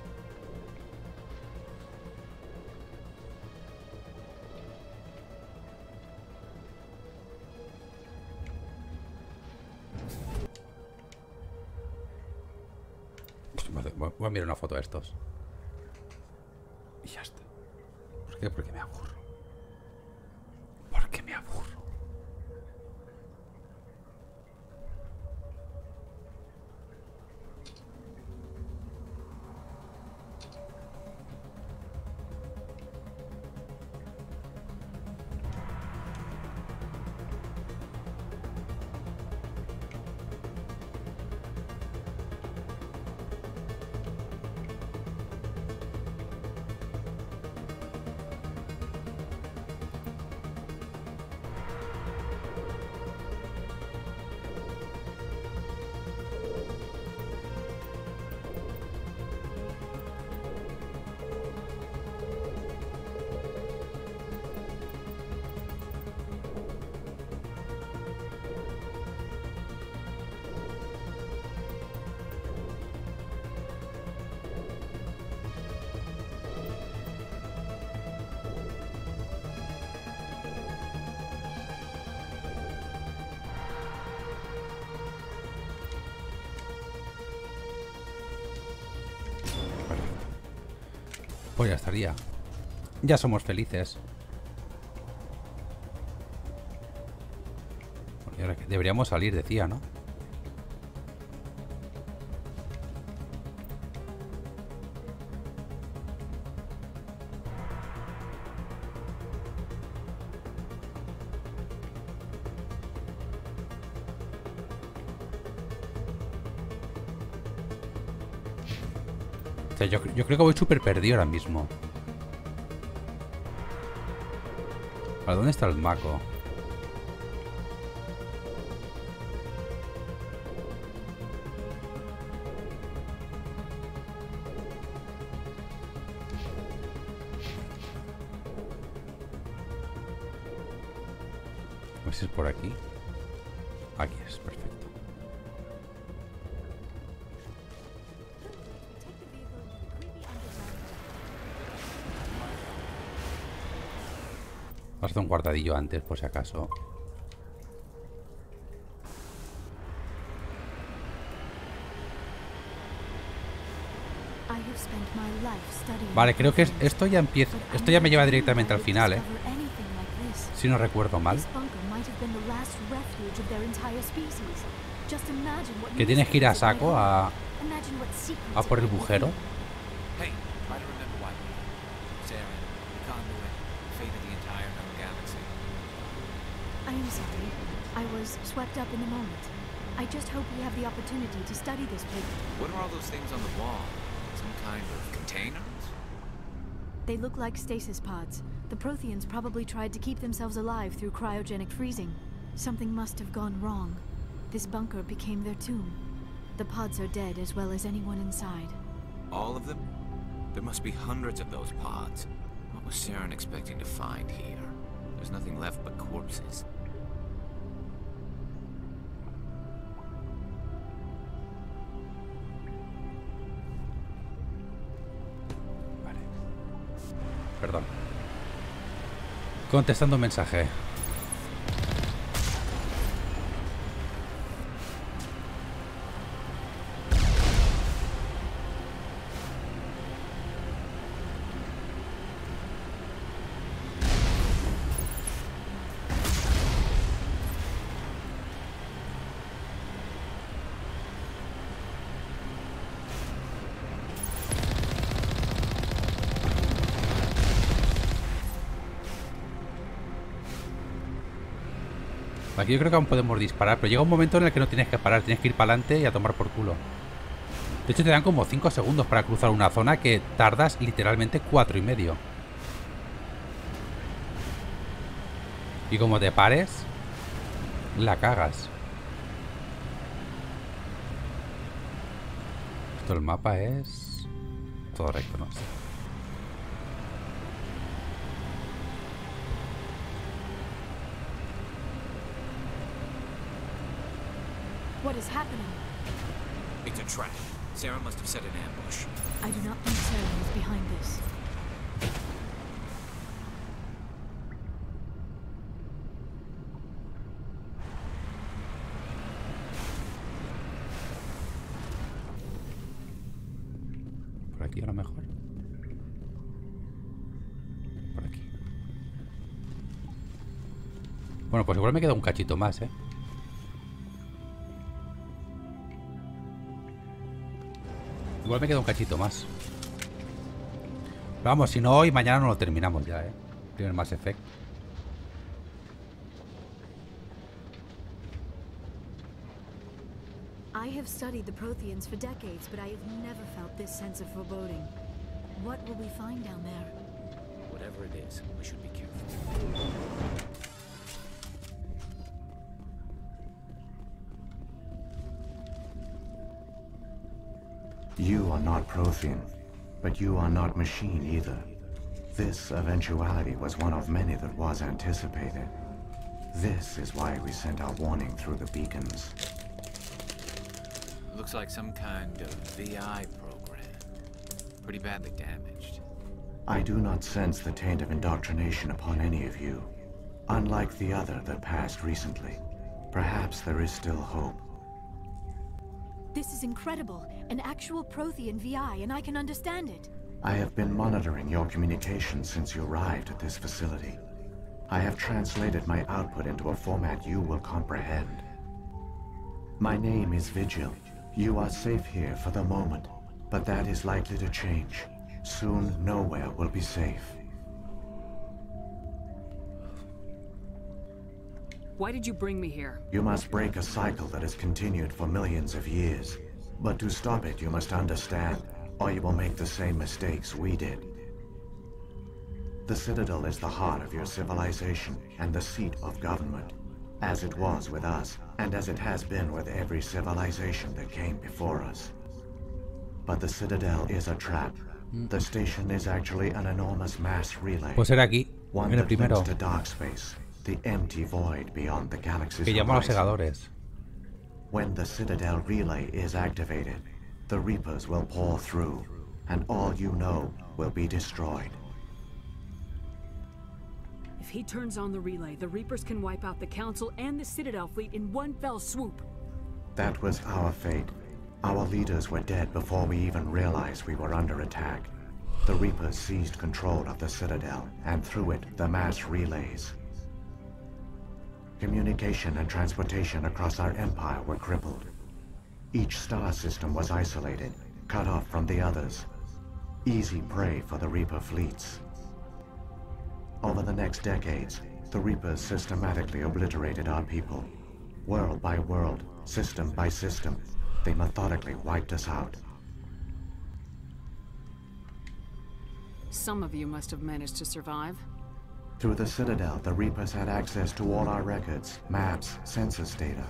Voy a mirar una foto de estos. Y ya está. ¿Por qué? Porque me aburro. Porque me aburro. Pues ya estaría. Ya somos felices. Y ahora que deberíamos salir, decía, ¿no? O sea, yo creo que voy súper perdido ahora mismo. ¿A dónde está el maco? A ver si es por aquí. Aquí es, perfecto. Vamos a hacer un guardadillo antes, por si acaso. Vale, creo que esto ya empieza. Esto ya me lleva directamente al final, ¿eh? Si no recuerdo mal. Que tienes que ir a saco a por el bujero. Hey, try to remember why. Saren, the conduit, fate of the entire known galaxy. I am sorry. I was swept up in the moment. I just hope we have the opportunity to study this paper. What are all those things on the wall? Some kind of containers? They look like stasis pods. The Protheans probably tried to keep themselves alive through cryogenic freezing. Something must have gone wrong. This bunker became their tomb. The pods are dead as well as anyone inside. All of them? There must be hundreds of those pods. What was Saren expecting to find here? There's nothing left but corpses. Perdón. Contestando un mensaje. Aquí yo creo que aún podemos disparar, pero llega un momento en el que no tienes que parar, tienes que ir para adelante y a tomar por culo. De hecho te dan como 5 segundos para cruzar una zona que tardas literalmente 4 y medio. Y como te pares, la cagas. Esto el mapa es todo recto, no sé. What is happening? It's a trap. Saren must have set an ambush. I do not think Saren is behind this. Por aquí a lo mejor. Por aquí. Bueno, pues igual me queda un cachito más, ¿eh? Igual me queda un cachito más. Vamos, si no hoy, mañana no lo terminamos ya, ¿eh? Primer Mass Effect. I have studied the Protheans for decades, but I have never felt this sense of foreboding. What will we find down there? Whatever it is, we should be careful. You are not Prothean, but you are not machine either. This eventuality was one of many that was anticipated. This is why we sent our warning through the beacons. Looks like some kind of VI program. Pretty badly damaged. I do not sense the taint of indoctrination upon any of you. Unlike the other that passed recently. Perhaps there is still hope. This is incredible. An actual Prothean VI, and I can understand it. I have been monitoring your communications since you arrived at this facility. I have translated my output into a format you will comprehend. My name is Vigil. You are safe here for the moment, but that is likely to change. Soon, nowhere will be safe. Why did you bring me here? You must break a cycle that has continued for millions of years. But to stop it, you must understand, or you will make the same mistakes we did. The Citadel is the heart of your civilization and the seat of government, as it was with us, and as it has been with every civilization that came before us. But the Citadel is a trap. The station is actually an enormous mass relay. Pues era aquí, one en el that primero. links to dark space, the empty void beyond the galaxy's Que llamó a los horizon. segadores. When the Citadel relay is activated, the Reapers will pour through, and all you know will be destroyed. If he turns on the relay, the Reapers can wipe out the Council and the Citadel fleet in one fell swoop. That was our fate. Our leaders were dead before we even realized we were under attack. The Reapers seized control of the Citadel, and through it, the mass relays. Communication and transportation across our empire were crippled. Each star system was isolated, cut off from the others. Easy prey for the Reaper fleets. Over the next decades, the Reapers systematically obliterated our people. World by world, system by system, they methodically wiped us out. Some of you must have managed to survive. Through the Citadel, the Reapers had access to all our records, maps, census data.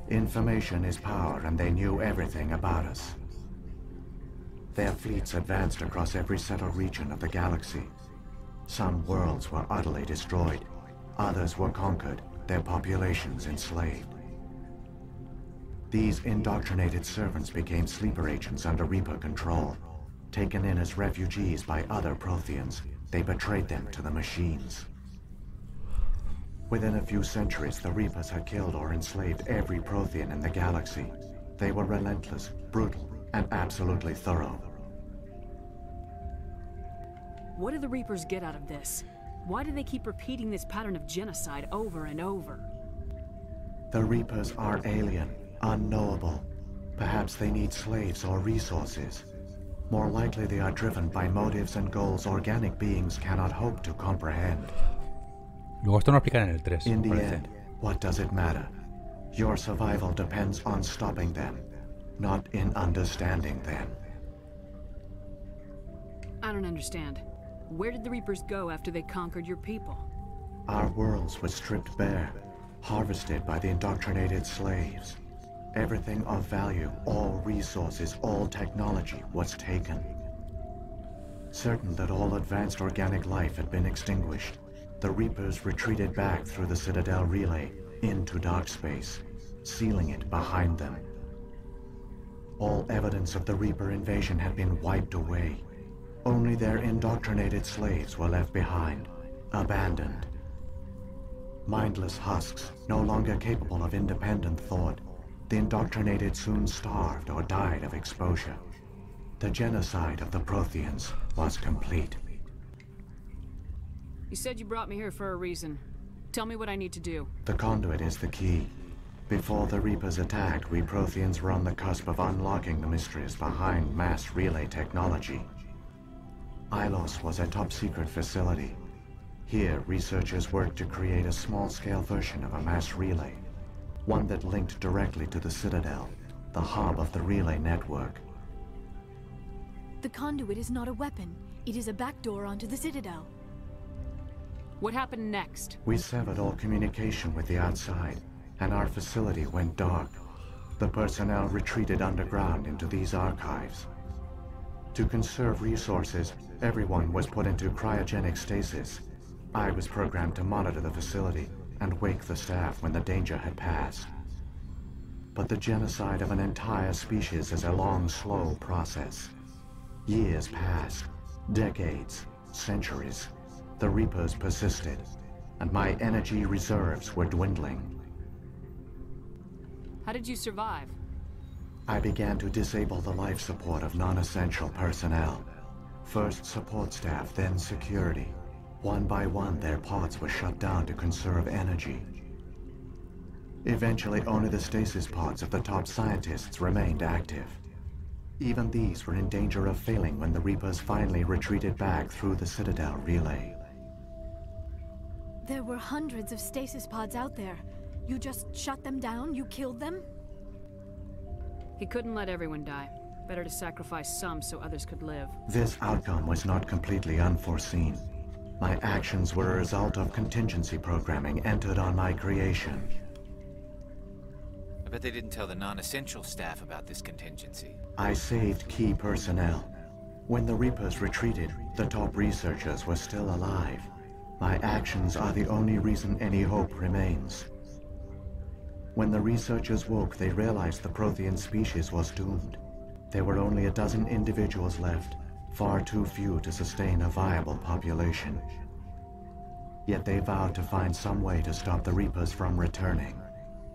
Information is power, and they knew everything about us. Their fleets advanced across every settled region of the galaxy. Some worlds were utterly destroyed. Others were conquered, their populations enslaved. These indoctrinated servants became sleeper agents under Reaper control. Taken in as refugees by other Protheans, they betrayed them to the machines. Within a few centuries, the Reapers had killed or enslaved every Prothean in the galaxy. They were relentless, brutal, and absolutely thorough. What do the Reapers get out of this? Why do they keep repeating this pattern of genocide over and over? The Reapers are alien, unknowable. Perhaps they need slaves or resources. More likely they are driven by motives and goals organic beings cannot hope to comprehend. Luego esto no lo explican en el 3. In the end, what does it matter? Your survival depends on stopping them, not in understanding them. I don't understand. Where did the Reapers go after they conquered your people? Our worlds were stripped bare, harvested by the indoctrinated slaves. Everything of value, all resources, all technology was taken. Certain that all advanced organic life had been extinguished, the Reapers retreated back through the Citadel relay into dark space, sealing it behind them. All evidence of the Reaper invasion had been wiped away. Only their indoctrinated slaves were left behind, abandoned. Mindless husks, no longer capable of independent thought, the indoctrinated soon starved or died of exposure. The genocide of the Protheans was complete. You said you brought me here for a reason. Tell me what I need to do. The conduit is the key. Before the Reapers attacked, we Protheans were on the cusp of unlocking the mysteries behind mass relay technology. Ilos was a top-secret facility. Here, researchers worked to create a small-scale version of a mass relay. One that linked directly to the Citadel, the hub of the relay network. The conduit is not a weapon. It is a backdoor onto the Citadel. What happened next? We severed all communication with the outside, and our facility went dark. The personnel retreated underground into these archives. To conserve resources, everyone was put into cryogenic stasis. I was programmed to monitor the facility and wake the staff when the danger had passed. But the genocide of an entire species is a long, slow process. Years passed, decades, centuries. The Reapers persisted, and my energy reserves were dwindling. How did you survive? I began to disable the life support of non-essential personnel. First support staff, then security. One by one, their pods were shut down to conserve energy. Eventually, only the stasis pods of the top scientists remained active. Even these were in danger of failing when the Reapers finally retreated back through the Citadel relay. There were hundreds of stasis pods out there. You just shut them down? You killed them? He couldn't let everyone die. Better to sacrifice some so others could live. This outcome was not completely unforeseen. My actions were a result of contingency programming entered on my creation. I bet they didn't tell the non-essential staff about this contingency. I saved key personnel. When the Reapers retreated, the top researchers were still alive. My actions are the only reason any hope remains. When the researchers woke, they realized the Prothean species was doomed. There were only a dozen individuals left, far too few to sustain a viable population. Yet they vowed to find some way to stop the Reapers from returning.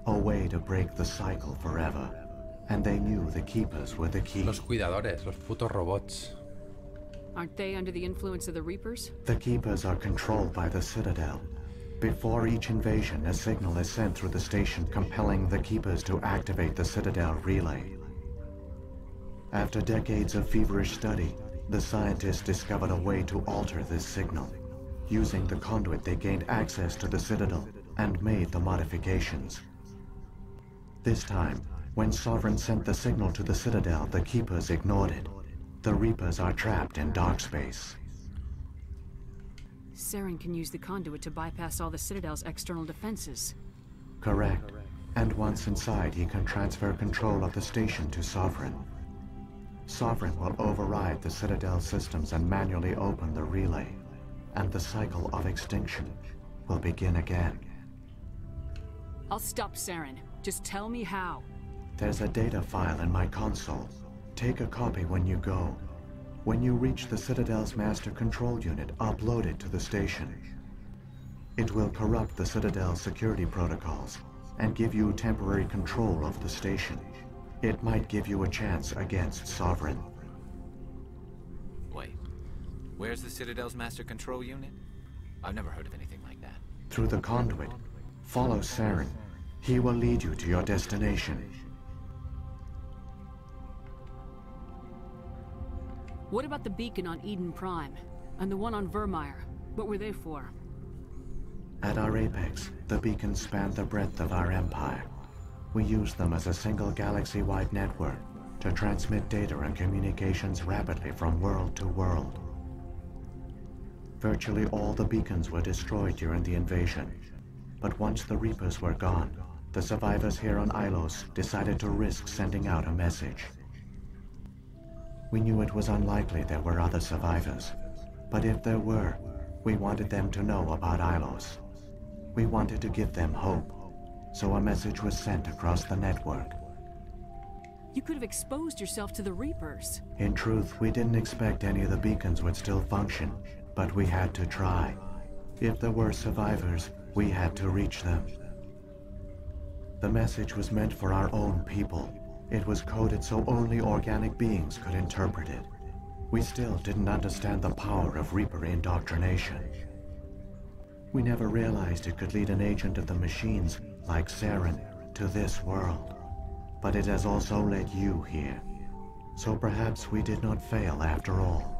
A way to break the cycle forever. and they knew the Keepers were the key. Los cuidadores, los putos robots. Aren't they under the influence of the Reapers? The Keepers are controlled by the Citadel. Before each invasion, a signal is sent through the station compelling the Keepers to activate the Citadel relay. After decades of feverish study, the scientists discovered a way to alter this signal. Using the conduit, they gained access to the Citadel and made the modifications. This time, when Sovereign sent the signal to the Citadel, the Keepers ignored it. The Reapers are trapped in dark space. Saren can use the conduit to bypass all the Citadel's external defenses. Correct. And once inside, he can transfer control of the station to Sovereign. Sovereign will override the Citadel systems and manually open the relay. And the cycle of extinction will begin again. I'll stop Saren. Just tell me how. There's a data file in my console. Take a copy when you go. When you reach the Citadel's master control unit, upload it to the station. It will corrupt the Citadel's security protocols and give you temporary control of the station. It might give you a chance against Sovereign. Wait, where's the Citadel's master control unit? I've never heard of anything like that. Through the conduit, follow Saren. He will lead you to your destination. What about the beacon on Eden Prime? And the one on Vermeer? What were they for? At our apex, the beacons span the breadth of our empire. We use them as a single galaxy-wide network to transmit data and communications rapidly from world to world. Virtually all the beacons were destroyed during the invasion. But once the Reapers were gone, the survivors here on Ilos decided to risk sending out a message. We knew it was unlikely there were other survivors, but if there were, we wanted them to know about Ilos. We wanted to give them hope, so a message was sent across the network. You could have exposed yourself to the Reapers. In truth, we didn't expect any of the beacons would still function, but we had to try. If there were survivors, we had to reach them. The message was meant for our own people. It was coded so only organic beings could interpret it. We still didn't understand the power of Reaper indoctrination. We never realized it could lead an agent of the machines, like Saren, to this world. But it has also led you here. So perhaps we did not fail after all.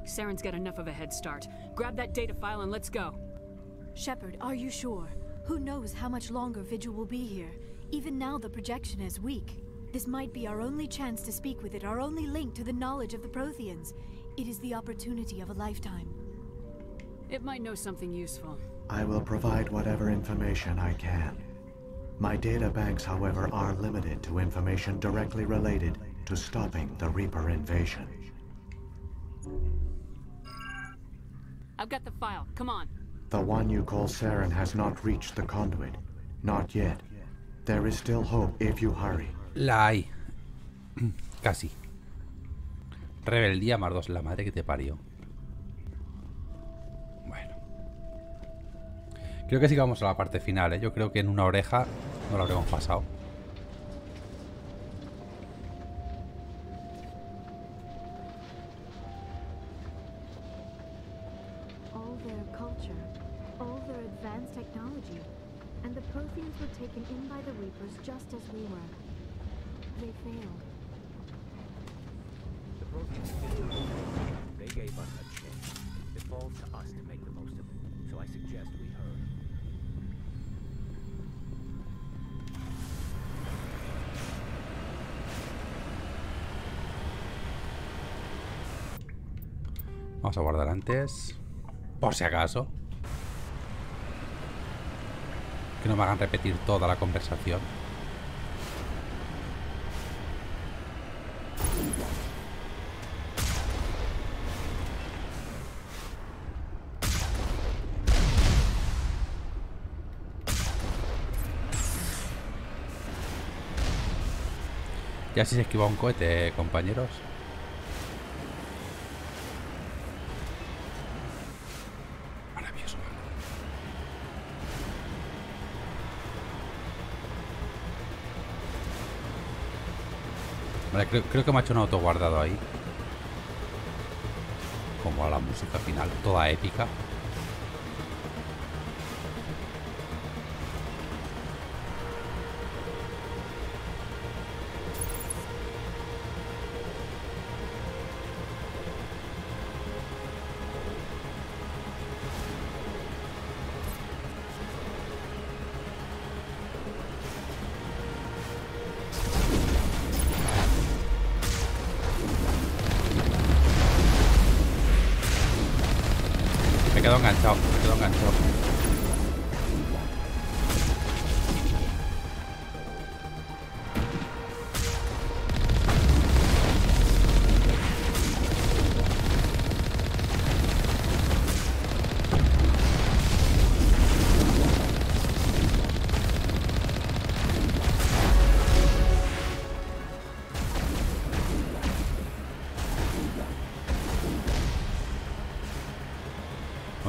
Saren's got enough of a head start. Grab that data file and let's go. Shepard, are you sure? Who knows how much longer Vigil will be here? Even now the projection is weak. This might be our only chance to speak with it, our only link to the knowledge of the Protheans. It is the opportunity of a lifetime. It might know something useful. I will provide whatever information I can. My data banks, however, are limited to information directly related to stopping the Reaper invasion. I've got the file. Come on. The one you call Saren has not reached the conduit. Not yet. There is still hope if you hurry. La hay. Casi. Rebeldía más 2, la madre que te parió. Bueno. Creo que sí que vamos a la parte final, ¿eh? Yo creo que en una oreja no lo habremos pasado. All their culture, all their advanced technology, and the Protheans were taken in by the Reapers just as we were. They failed. The Protheans failed. They gave us a chance. It falls to us to make the most of it. So I suggest we hurry. Vamos a guardar antes. Por si acaso. Que no me hagan repetir toda la conversación. Ya si se esquiva un cohete, compañeros. Vale, creo que me ha hecho un auto guardado ahí. Como a la música final, toda épica. Me quedo enganchado, me quedo enganchado.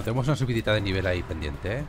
Tenemos una subidita de nivel ahí pendiente, ¿eh?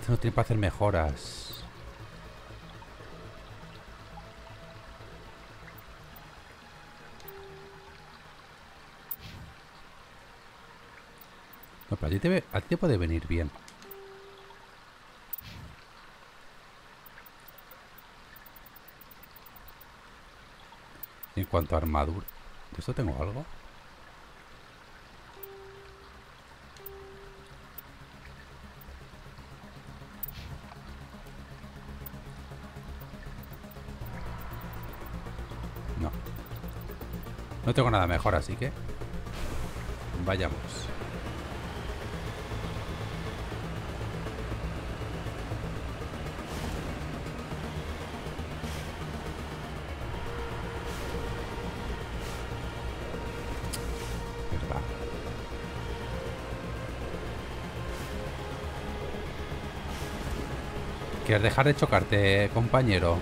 No tiene para hacer mejoras. No, pero a ti te puede venir bien. En cuanto a armadura, ¿de esto tengo algo? No tengo nada mejor, así que vayamos. ¿Verdad? ¿Quieres dejar de chocarte, compañero?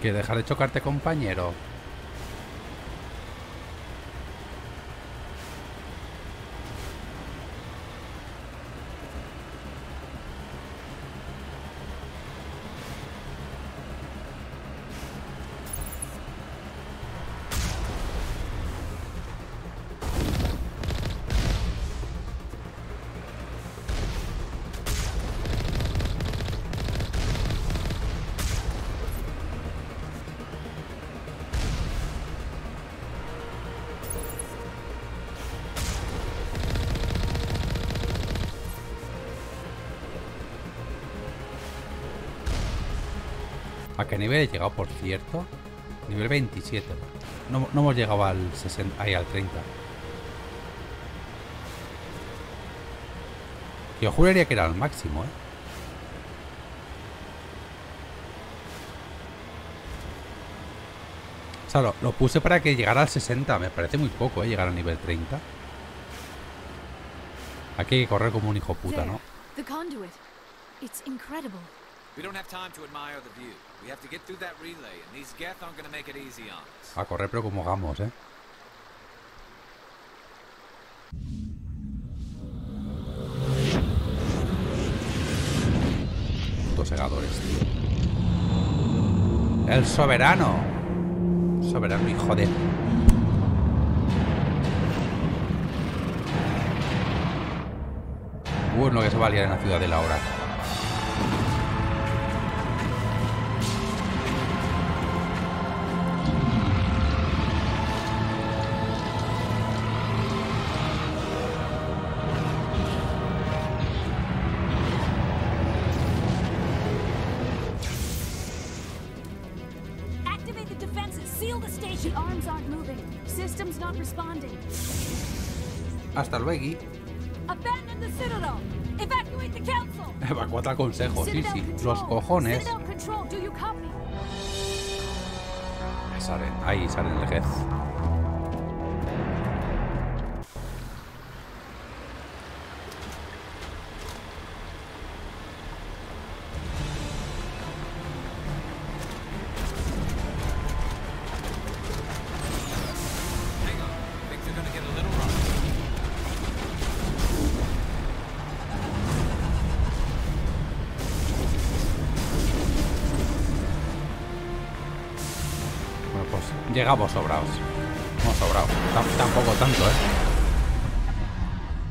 ¿Quieres dejar de chocarte, compañero? ¿A qué nivel he llegado, por cierto? Nivel 27. No hemos llegado al 60, ahí al 30. Yo juraría que era el máximo, ¿eh? O sea, lo puse para que llegara al 60. Me parece muy poco, ¿eh? Llegar al nivel 30. Aquí hay que correr como un hijo puta, ¿no? The conduit. It's incredible. We don't have time to admire the view. We have to get through that relay, and these Geth aren't gonna make it easy on us. A correr, pero como hagamos, ¿eh? Putos segadores, tío. El soberano. Soberano, hijo de... Bueno, que se va a liar en la ciudad de la hora. system's not responding. Hasta luego. Abandon the Citadel. Evacuate the council. Evacuate al consejo, sí, sí. Los cojones. Citadel control, do you copy? Ahí salen el jefe. Llegamos sobrados. Hemos sobrado. Tampoco tanto,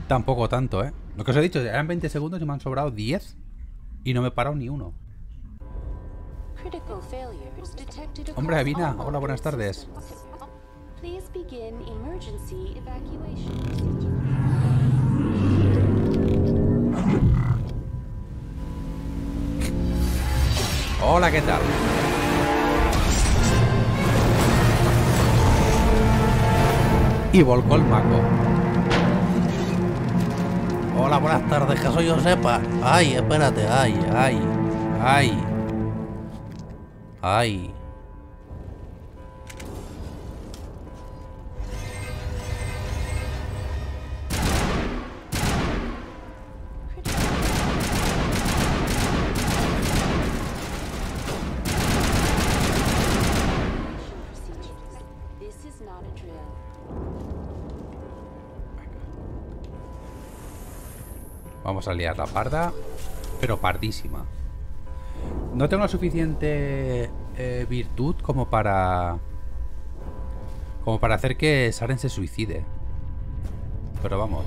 Tampoco tanto, Lo que os he dicho, eran 20 segundos y me han sobrado 10. Y no me he parado ni uno. Hombre, Avina, hola, buenas tardes. Hola, ¿qué tal? Y volcó el maco. Hola, buenas tardes, que soy Josepa. Ay, espérate, ay. Vamos a liar la parda, pero pardísima. No tengo la suficiente virtud como para hacer que Saren se suicide. Pero vamos.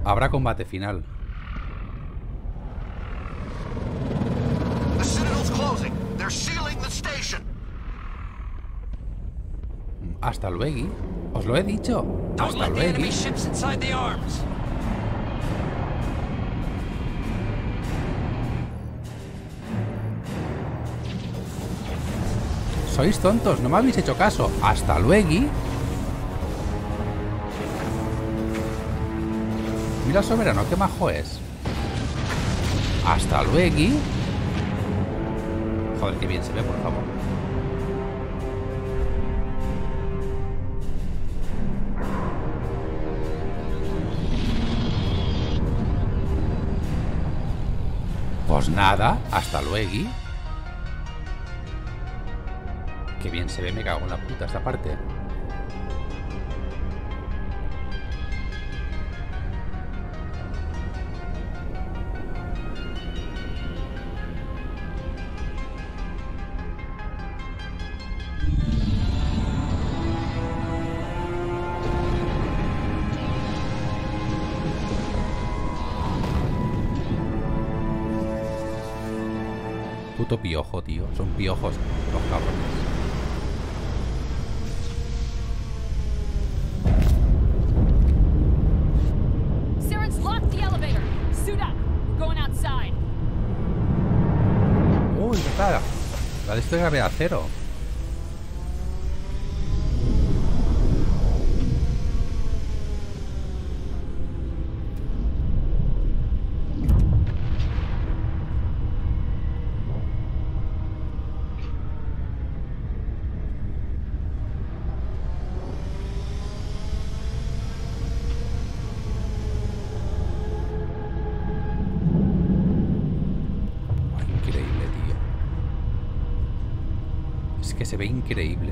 Habrá combate final. Hasta luego. Os lo he dicho. Hasta luego. Sois tontos, no me habéis hecho caso. Hasta luego. Mira el soberano, qué majo es. Hasta luego. Joder, qué bien se ve, por favor. Pues nada, hasta luego. Qué bien se ve, me cago en la puta esta parte. Puto piojo, tío. Son piojos los cabrones. Saren's locked the elevator. Suit up. We're going outside. Uy, qué cara. La de esto de gravedad cero. Que se ve increíble.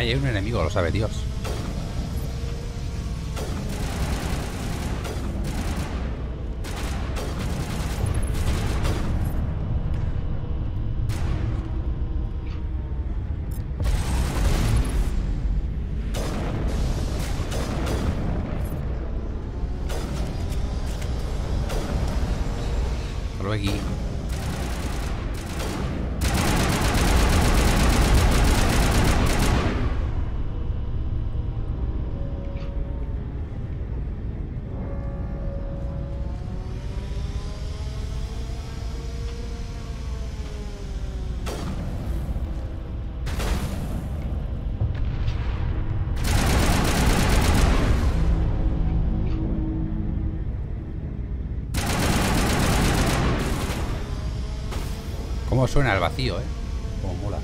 Ahí hay un enemigo, lo sabe Dios. Aquí. Cómo suena el vacío, Cómo mola.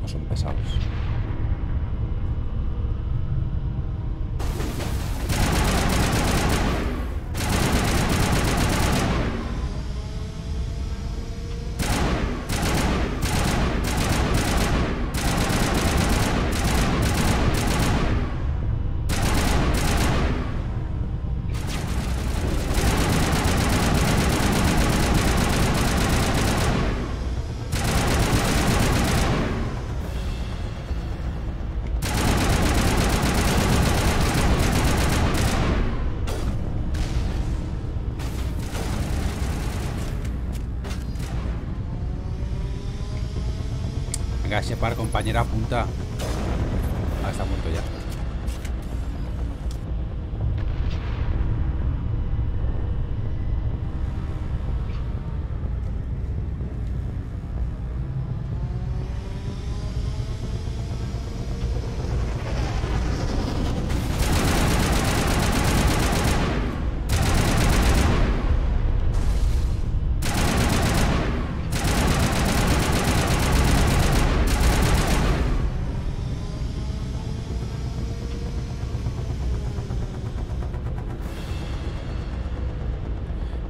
Son pesados. Venga, Shepard, compañera, apunta. Ah, está muerto ya.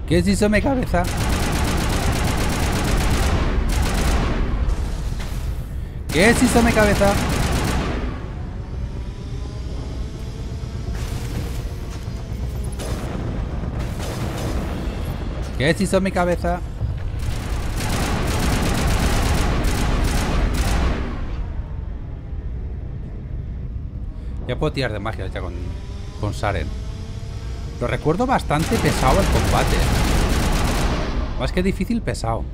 ¿Qué es eso, mi cabeza? ¿Qué es eso, mi cabeza? ¿Qué es eso, mi cabeza? Ya puedo tirar de magia ya con Saren. Lo recuerdo bastante pesado el combate. Más que difícil, pesado.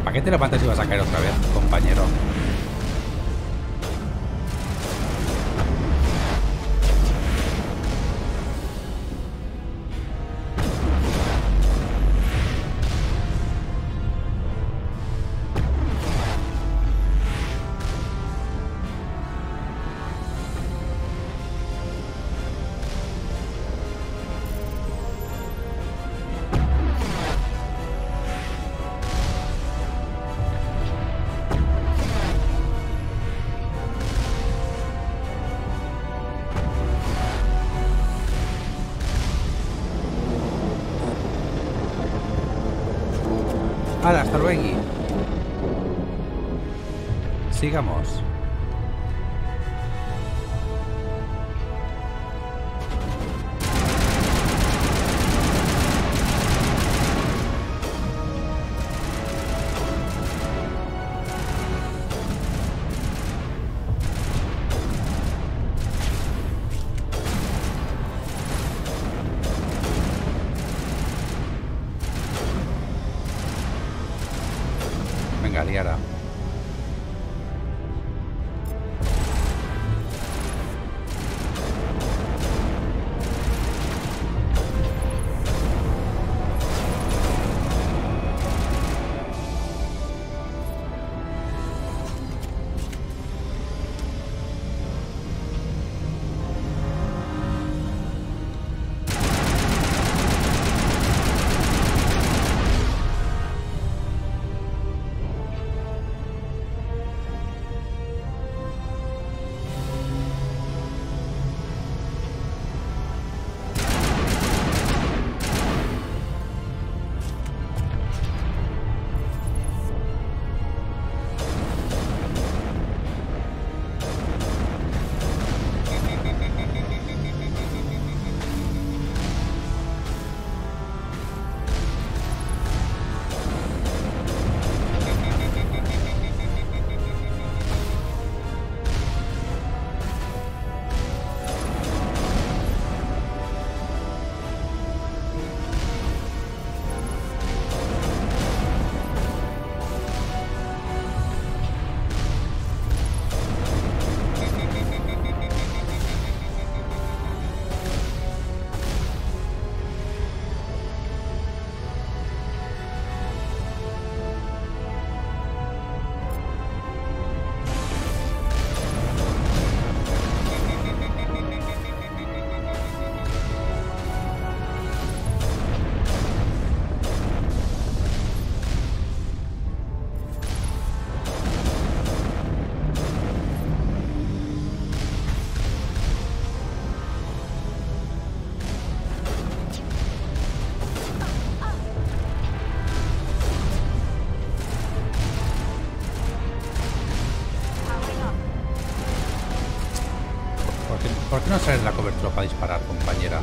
¿Para qué te levantas y vas a caer otra vez, compañero? ¡Hala, hasta luego! Sigamos. Venga, Liara. ¿Por qué no sales la cobertura para disparar, compañera?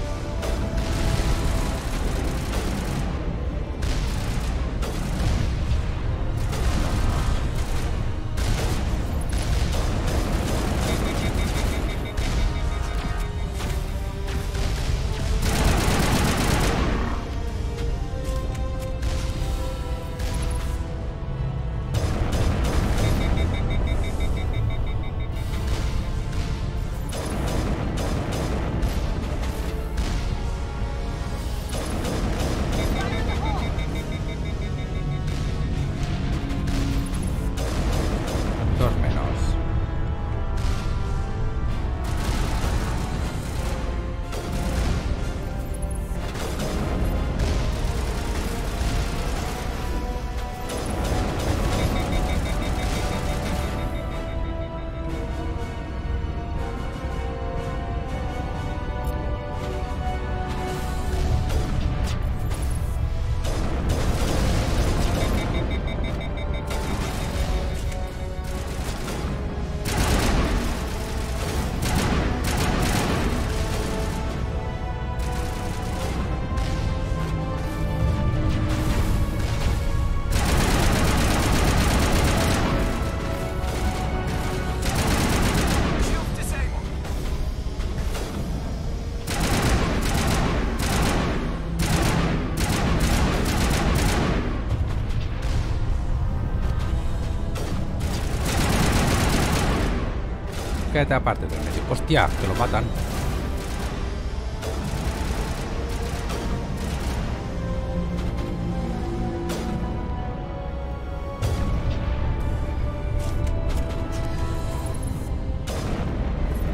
Quédate aparte del medio. Hostia, que lo matan.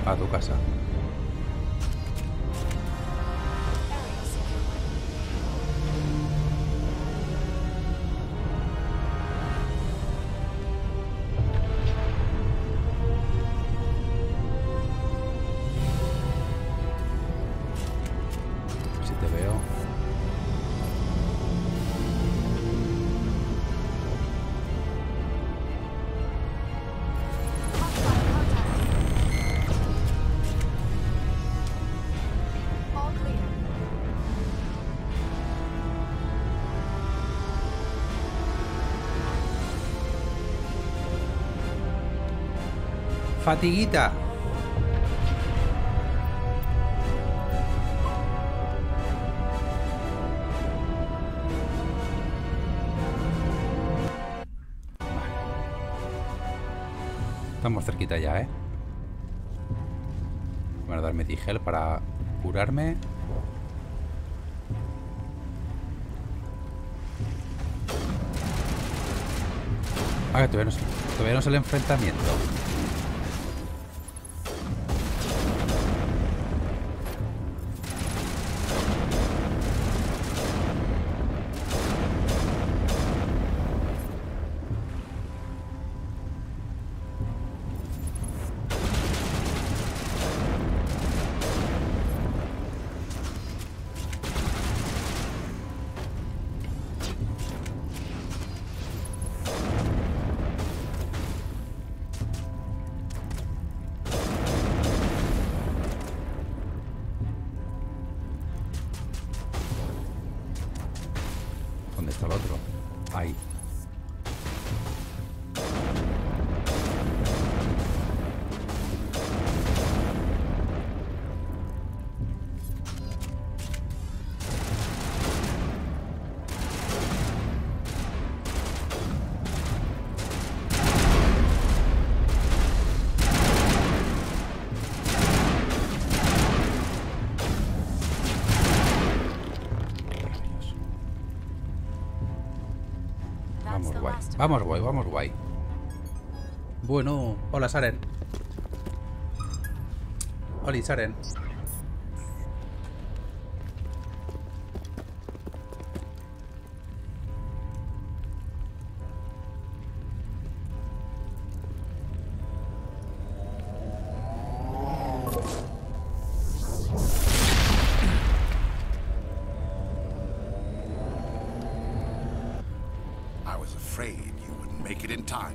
A tu casa. Fatiguita. Estamos cerquita ya, ¿eh? Voy a darme tigel para curarme. Ah, que todavía no es el enfrentamiento. ¿Dónde está el otro? Ahí. Vamos guay, vamos guay. Bueno, hola Saren. Hola Saren.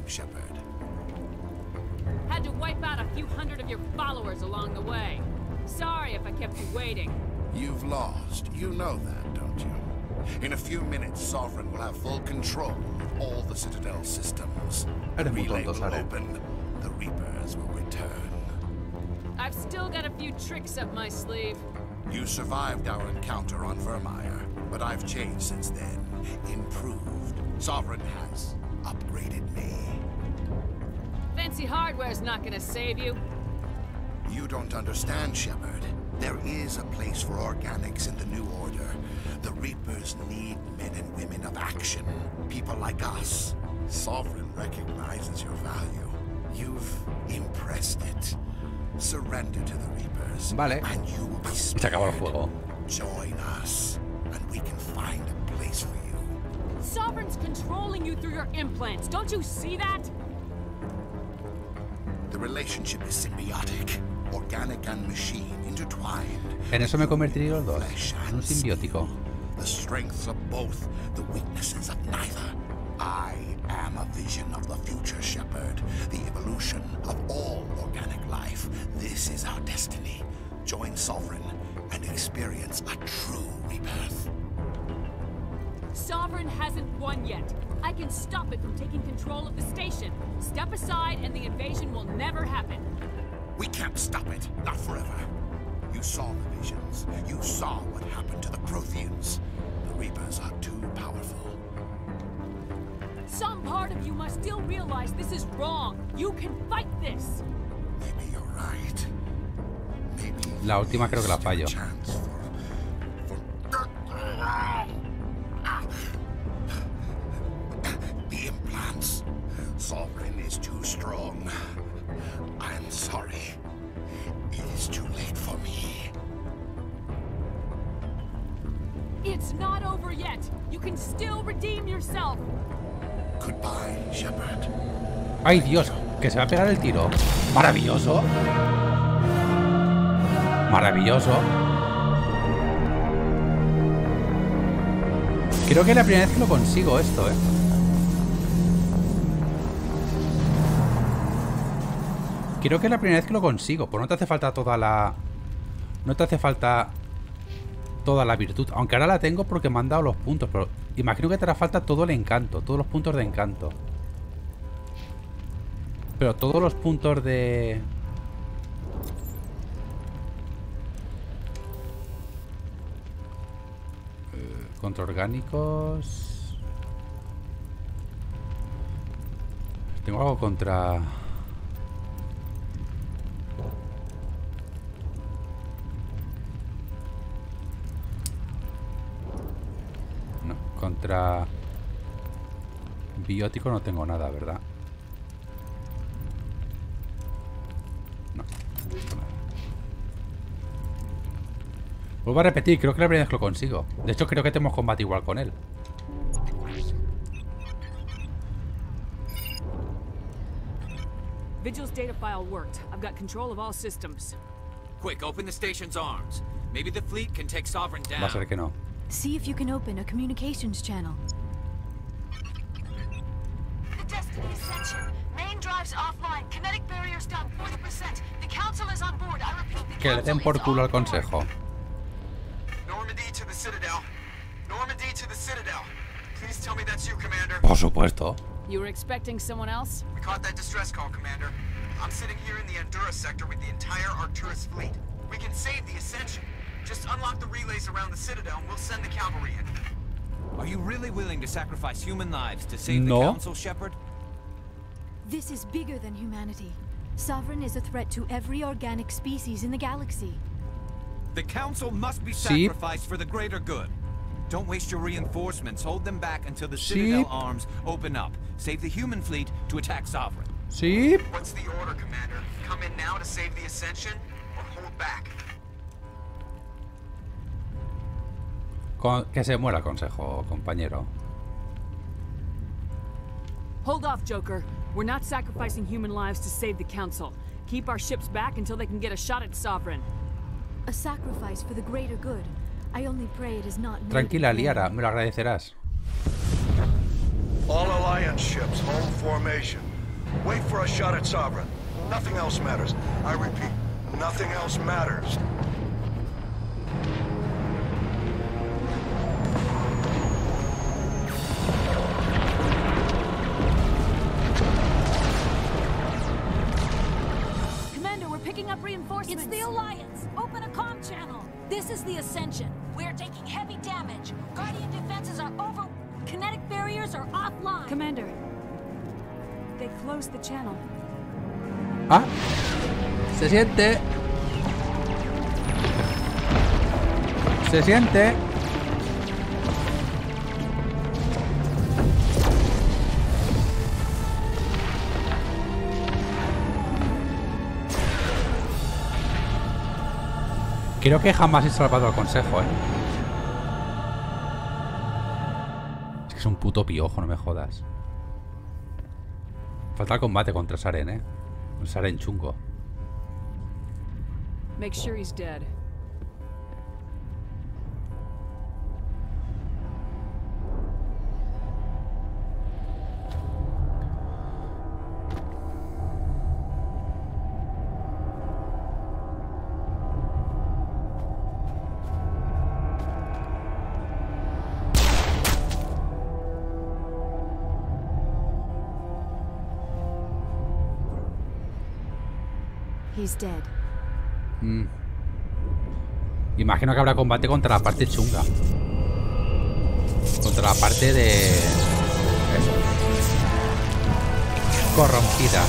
Shepard. Had to wipe out a few hundred of your followers along the way. Sorry if I kept you waiting. You've lost. You know that, don't you? In a few minutes, Sovereign will have full control of all the Citadel systems. The relay will open. The Reapers will return. I've still got a few tricks up my sleeve. You survived our encounter on Vermeer, but I've changed since then. Improved. Sovereign has upgraded me. Fancy hardware's not gonna save you. You don't understand, Shepard. There is a place for organics in the New Order. The Reapers need men and women of action. People like us. Sovereign recognizes your value. You've impressed it. Surrender to the Reapers. Vale. And you will be Se acabó el juego. Join us, and we can find a place for you. Sovereign's controlling you through your implants. Don't you see that? The relationship is symbiotic, organic and machine intertwined. En eso me convertiré los dos, en un simbiótico. The strengths of both, the weaknesses of neither. I am a vision of the future, Shepard. The evolution of all organic life. This is our destiny. Join Sovereign and experience a true rebirth. Sovereign hasn't won yet. I can stop it from taking control of the station. Step aside and the invasion will never happen. We can't stop it, not forever. You saw the visions. You saw what happened to the Protheans. The Reapers are too powerful. Some part of you must still realize this is wrong. You can fight this. Maybe you're right. Maybe la última creo que la fallo. The implants. Sovereign is too strong. I'm sorry. It is too late for me. It's not over yet. You can still redeem yourself. Goodbye, Shepard. ¡Ay, Dios! Que se va a pegar el tiro. ¡Maravilloso! ¡Maravilloso! Creo que es la primera vez que lo consigo esto, ¿eh? Creo que es la primera vez que lo consigo. Pues no te hace falta toda la... No te hace falta toda la virtud. Aunque ahora la tengo porque me han dado los puntos. Pero imagino que te hará falta todo el encanto. Todos los puntos de encanto. Pero todos los puntos de... contra orgánicos... Tengo algo contra... No, contra... biótico no tengo nada, ¿verdad? No. Vuelvo a repetir, creo que la primera vez que lo consigo. De hecho, creo que tenemos combate igual con él. Vigil's data file worked. I've got control of all systems. Quick, open the station's arms. Maybe the fleet can take Sovereign down. Va a ser que no. See if you can open a communications channel. The Destiny Ascension. Main drives offline. Kinetic barriers down 40%. The Council is on board. I repeat, the Que le den por culo al consejo. Normandy to the Citadel. Normandy to the Citadel. Please tell me that's you, Commander. Por supuesto. You were expecting someone else? We caught that distress call, Commander. I'm sitting here in the Endura sector with the entire Arcturus fleet. We can save the Ascension. Just unlock the relays around the Citadel and we'll send the cavalry in. Are you really willing to sacrifice human lives to save the Council, Shepard? This is bigger than humanity. Sovereign is a threat to every organic species in the galaxy. The Council must be sacrificed for the greater good. Don't waste your reinforcements. Hold them back until the Citadel arms open up. Save the human fleet to attack Sovereign. Sí. What's the order, Commander? Come in now to save the Ascension, or hold back? Que se muera el consejo, compañero. Hold off, Joker. We're not sacrificing human lives to save the Council. Keep our ships back until they can get a shot at Sovereign. A sacrifice for the greater good. I only pray it is not made. Tranquila, Liara, me lo agradecerás. All Alliance ships, hold formation. Wait for a shot at Sovereign. Nothing else matters. I repeat, nothing else matters. Commander, we're picking up reinforcements. It's the Alliance. Open a comm channel. This is the Ascension. We're taking heavy damage. Guardian defenses are over. Kinetic barriers are offline. Commander, they closed the channel. Ah, se siente. Se siente. Creo que jamás he salvado al consejo, Es que es un puto piojo, no me jodas. Falta el combate contra Saren, Un Saren chungo. Make sure he's dead. He's dead. Imagino que habrá combate contra la parte chunga. Contra la parte de... Eso. Corrompida.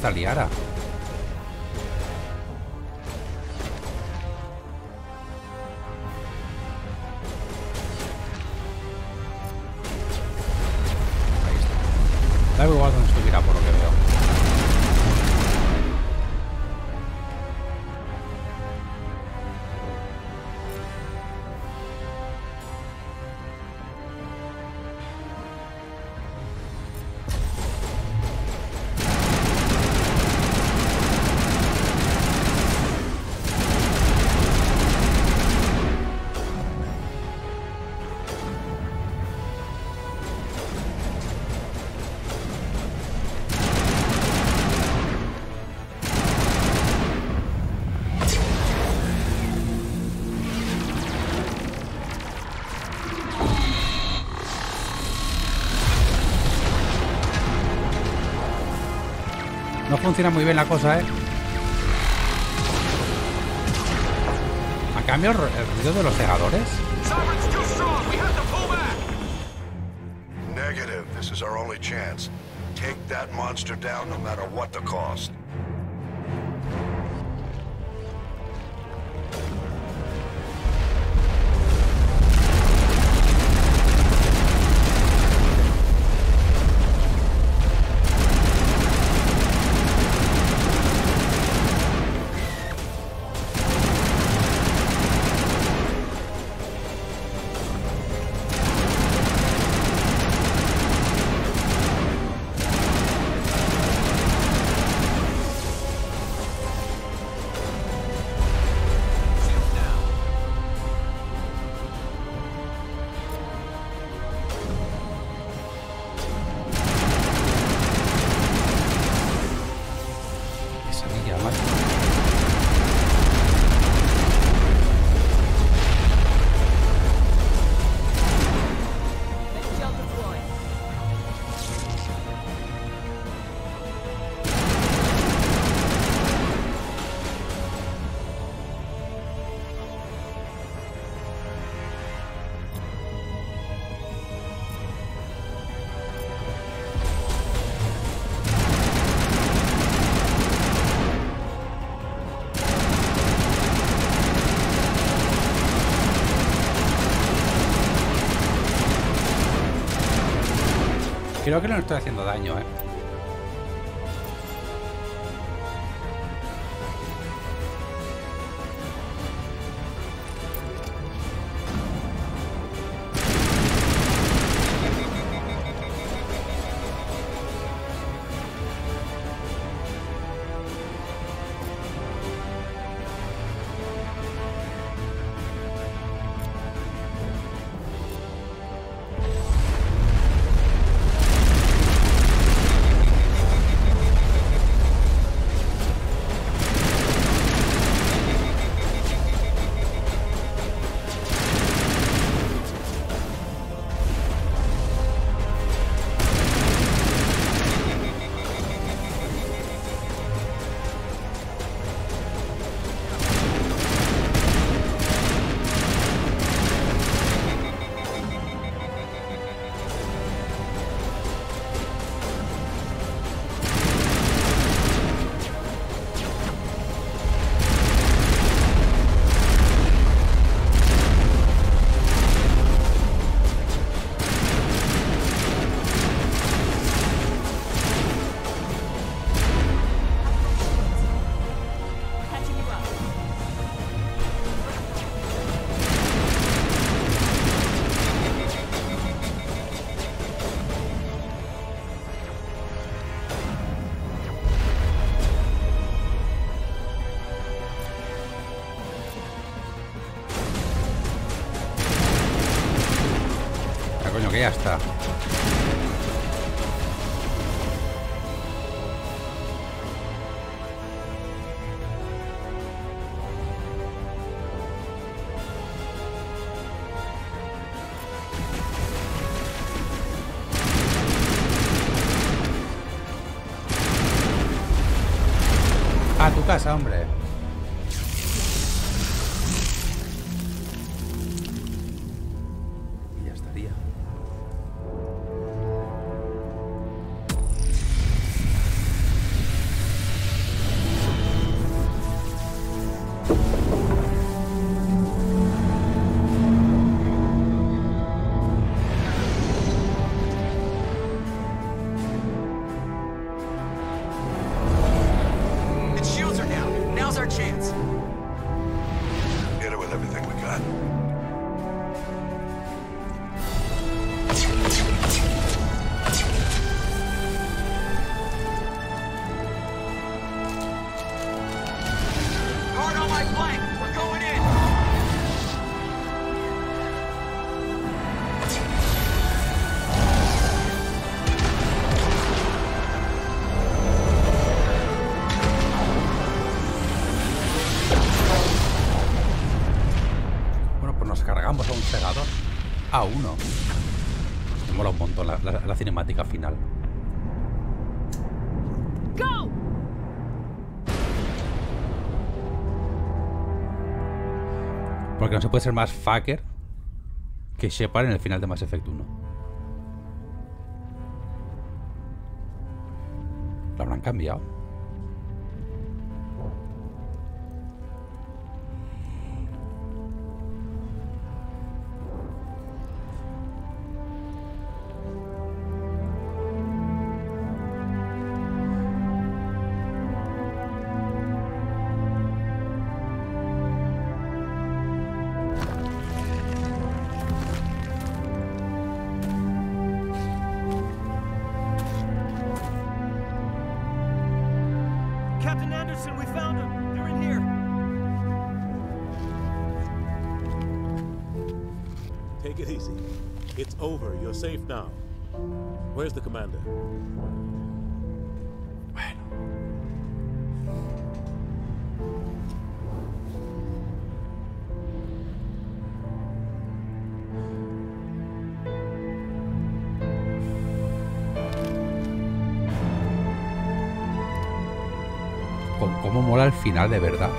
está Liara? Ahí está. Da igual donde estuviera, por lo que veo. No funciona muy bien la cosa, ¿eh? A cambio, el ruido de los segadores. Negative. This is our only chance. Take that monster down no matter what the cost. Creo que no le estoy haciendo daño, ¿eh? Que ya está. A tu casa, hombre. Y ya estaría. Nos cargamos a un segador. A uno. Me mola un montón la cinemática final. Go! Porque no se puede ser más fucker que Shepard en el final de Mass Effect 1. ¿Lo habrán cambiado? Captain Anderson, we found them. They're in here. Take it easy. It's over. You're safe now. Where's the commander? ¿Cómo mola el final de verdad?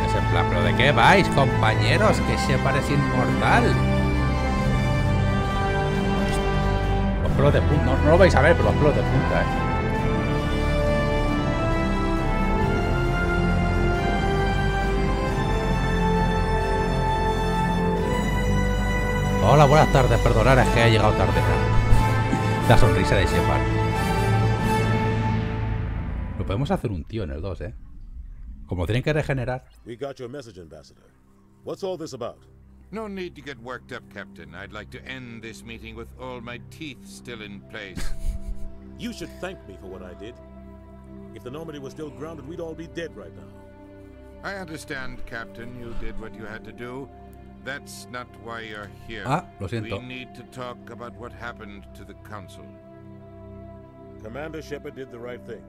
Es en plan, ¿pero de qué vais, compañeros? Que Shepard es inmortal. Los pelos de punta. No lo vais a ver, pero los pelos de punta, Hola, buenas tardes. Perdonad, es que he llegado tarde. La sonrisa de Shepard. Lo podemos hacer un tío en el 2, Como tienen que regenerar. We got your message, Ambassador. What's all this about? No need to get worked up, Captain. I'd like to end this meeting with all my teeth still in place. You should thank me for what I did. If the Normandy was still grounded, we'd all be dead right now. I understand, Captain. You did what you had to do. That's not why you're here. Lo siento. We need to talk about what happened to the Council. Commander Shepard did the right thing.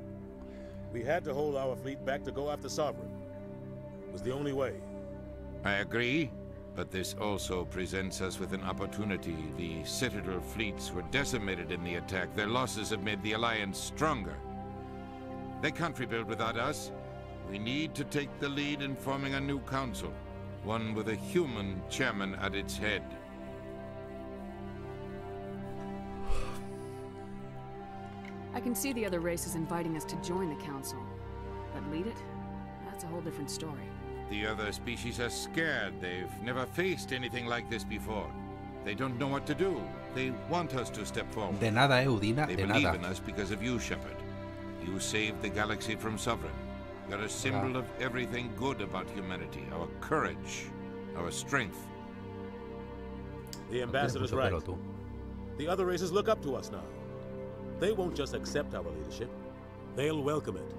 We had to hold our fleet back to go after Sovereign. It was the only way. I agree, but this also presents us with an opportunity. The Citadel fleets were decimated in the attack. Their losses have made the Alliance stronger. They can't rebuild without us. We need to take the lead in forming a new council. One with a human chairman at its head. I can see the other races inviting us to join the council. But lead it? That's a whole different story. The other species are scared. They've never faced anything like this before. They don't know what to do. They want us to step forward. De nada, Udina, They de believe nada. in us because of you, Shepard. You saved the galaxy from Sovereign. You're a symbol of everything good about humanity. Our courage. Our strength. The Ambassador's right. The other races look up to us now. They won't just accept our leadership. They'll welcome it.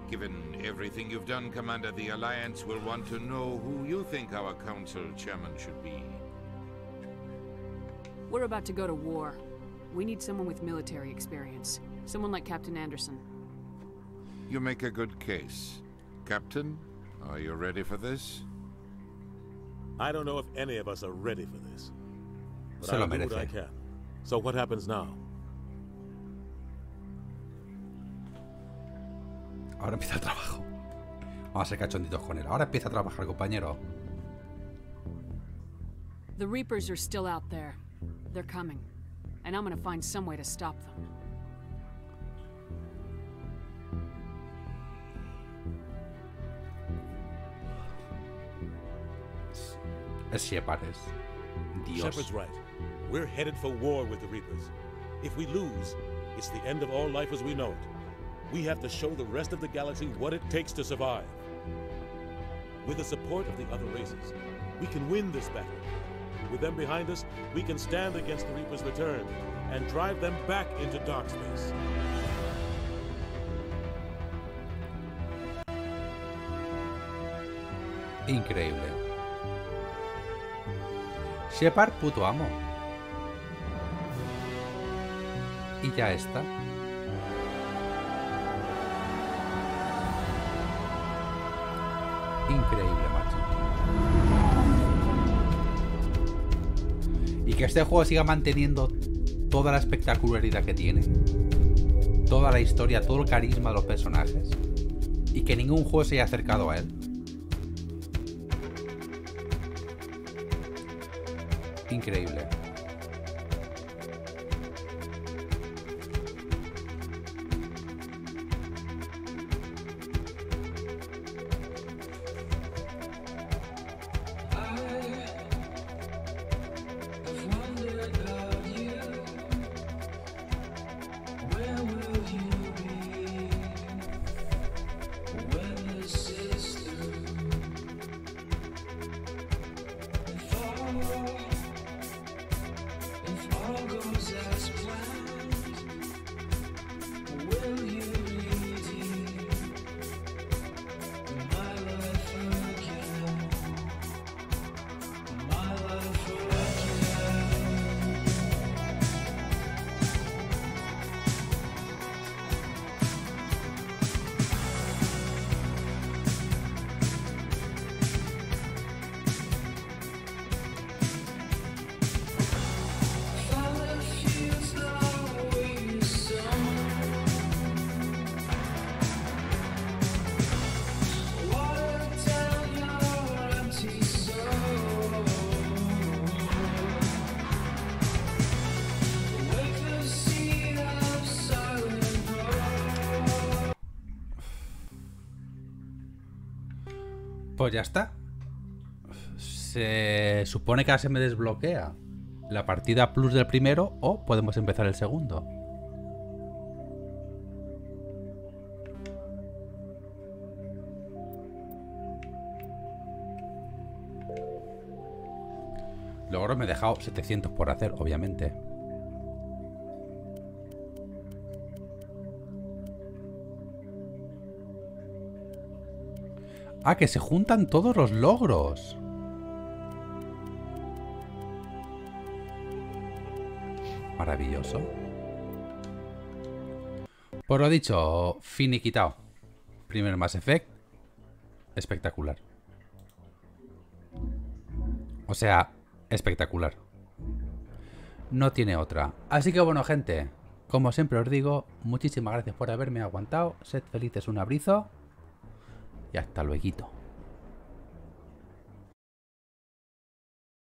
Given everything you've done, Commander, the Alliance will want to know who you think our council chairman should be. We're about to go to war. We need someone with military experience. Someone like Captain Anderson. You make a good case. Captain, are you ready for this? I don't know if any of us are ready for this. But Se lo I'll do what merece. I can. So what happens now? Ahora empieza el trabajo. Vamos a ser cachonditos con él. Ahora empieza a trabajar, compañero. The Reapers are still out there. They're coming. And I'm gonna find some way to stop them. Es Shepard, es Dios. Shepard's right. We're headed for war with the Reapers. If we lose, it's the end of all life as we know it. We have to show the rest of the galaxy what it takes to survive. With the support of the other races, we can win this battle. With them behind us, we can stand against the Reapers' return and drive them back into dark space. Increíble. Shepard, puto amo. Y ya está. Increíble, macho. Y que este juego siga manteniendo toda la espectacularidad que tiene, toda la historia, todo el carisma de los personajes, y que ningún juego se haya acercado a él. Increíble. Pues ya está. Se supone que ahora se me desbloquea la partida plus del primero, o podemos empezar el segundo. Luego me he dejado 700 por hacer, obviamente. Ah, que se juntan todos los logros. Maravilloso. Por lo dicho, finiquitado. Primer Mass Effect. Espectacular. O sea, espectacular. No tiene otra. Así que bueno, gente, como siempre os digo, muchísimas gracias por haberme aguantado. Sed felices, un abrazo. Y hasta luego.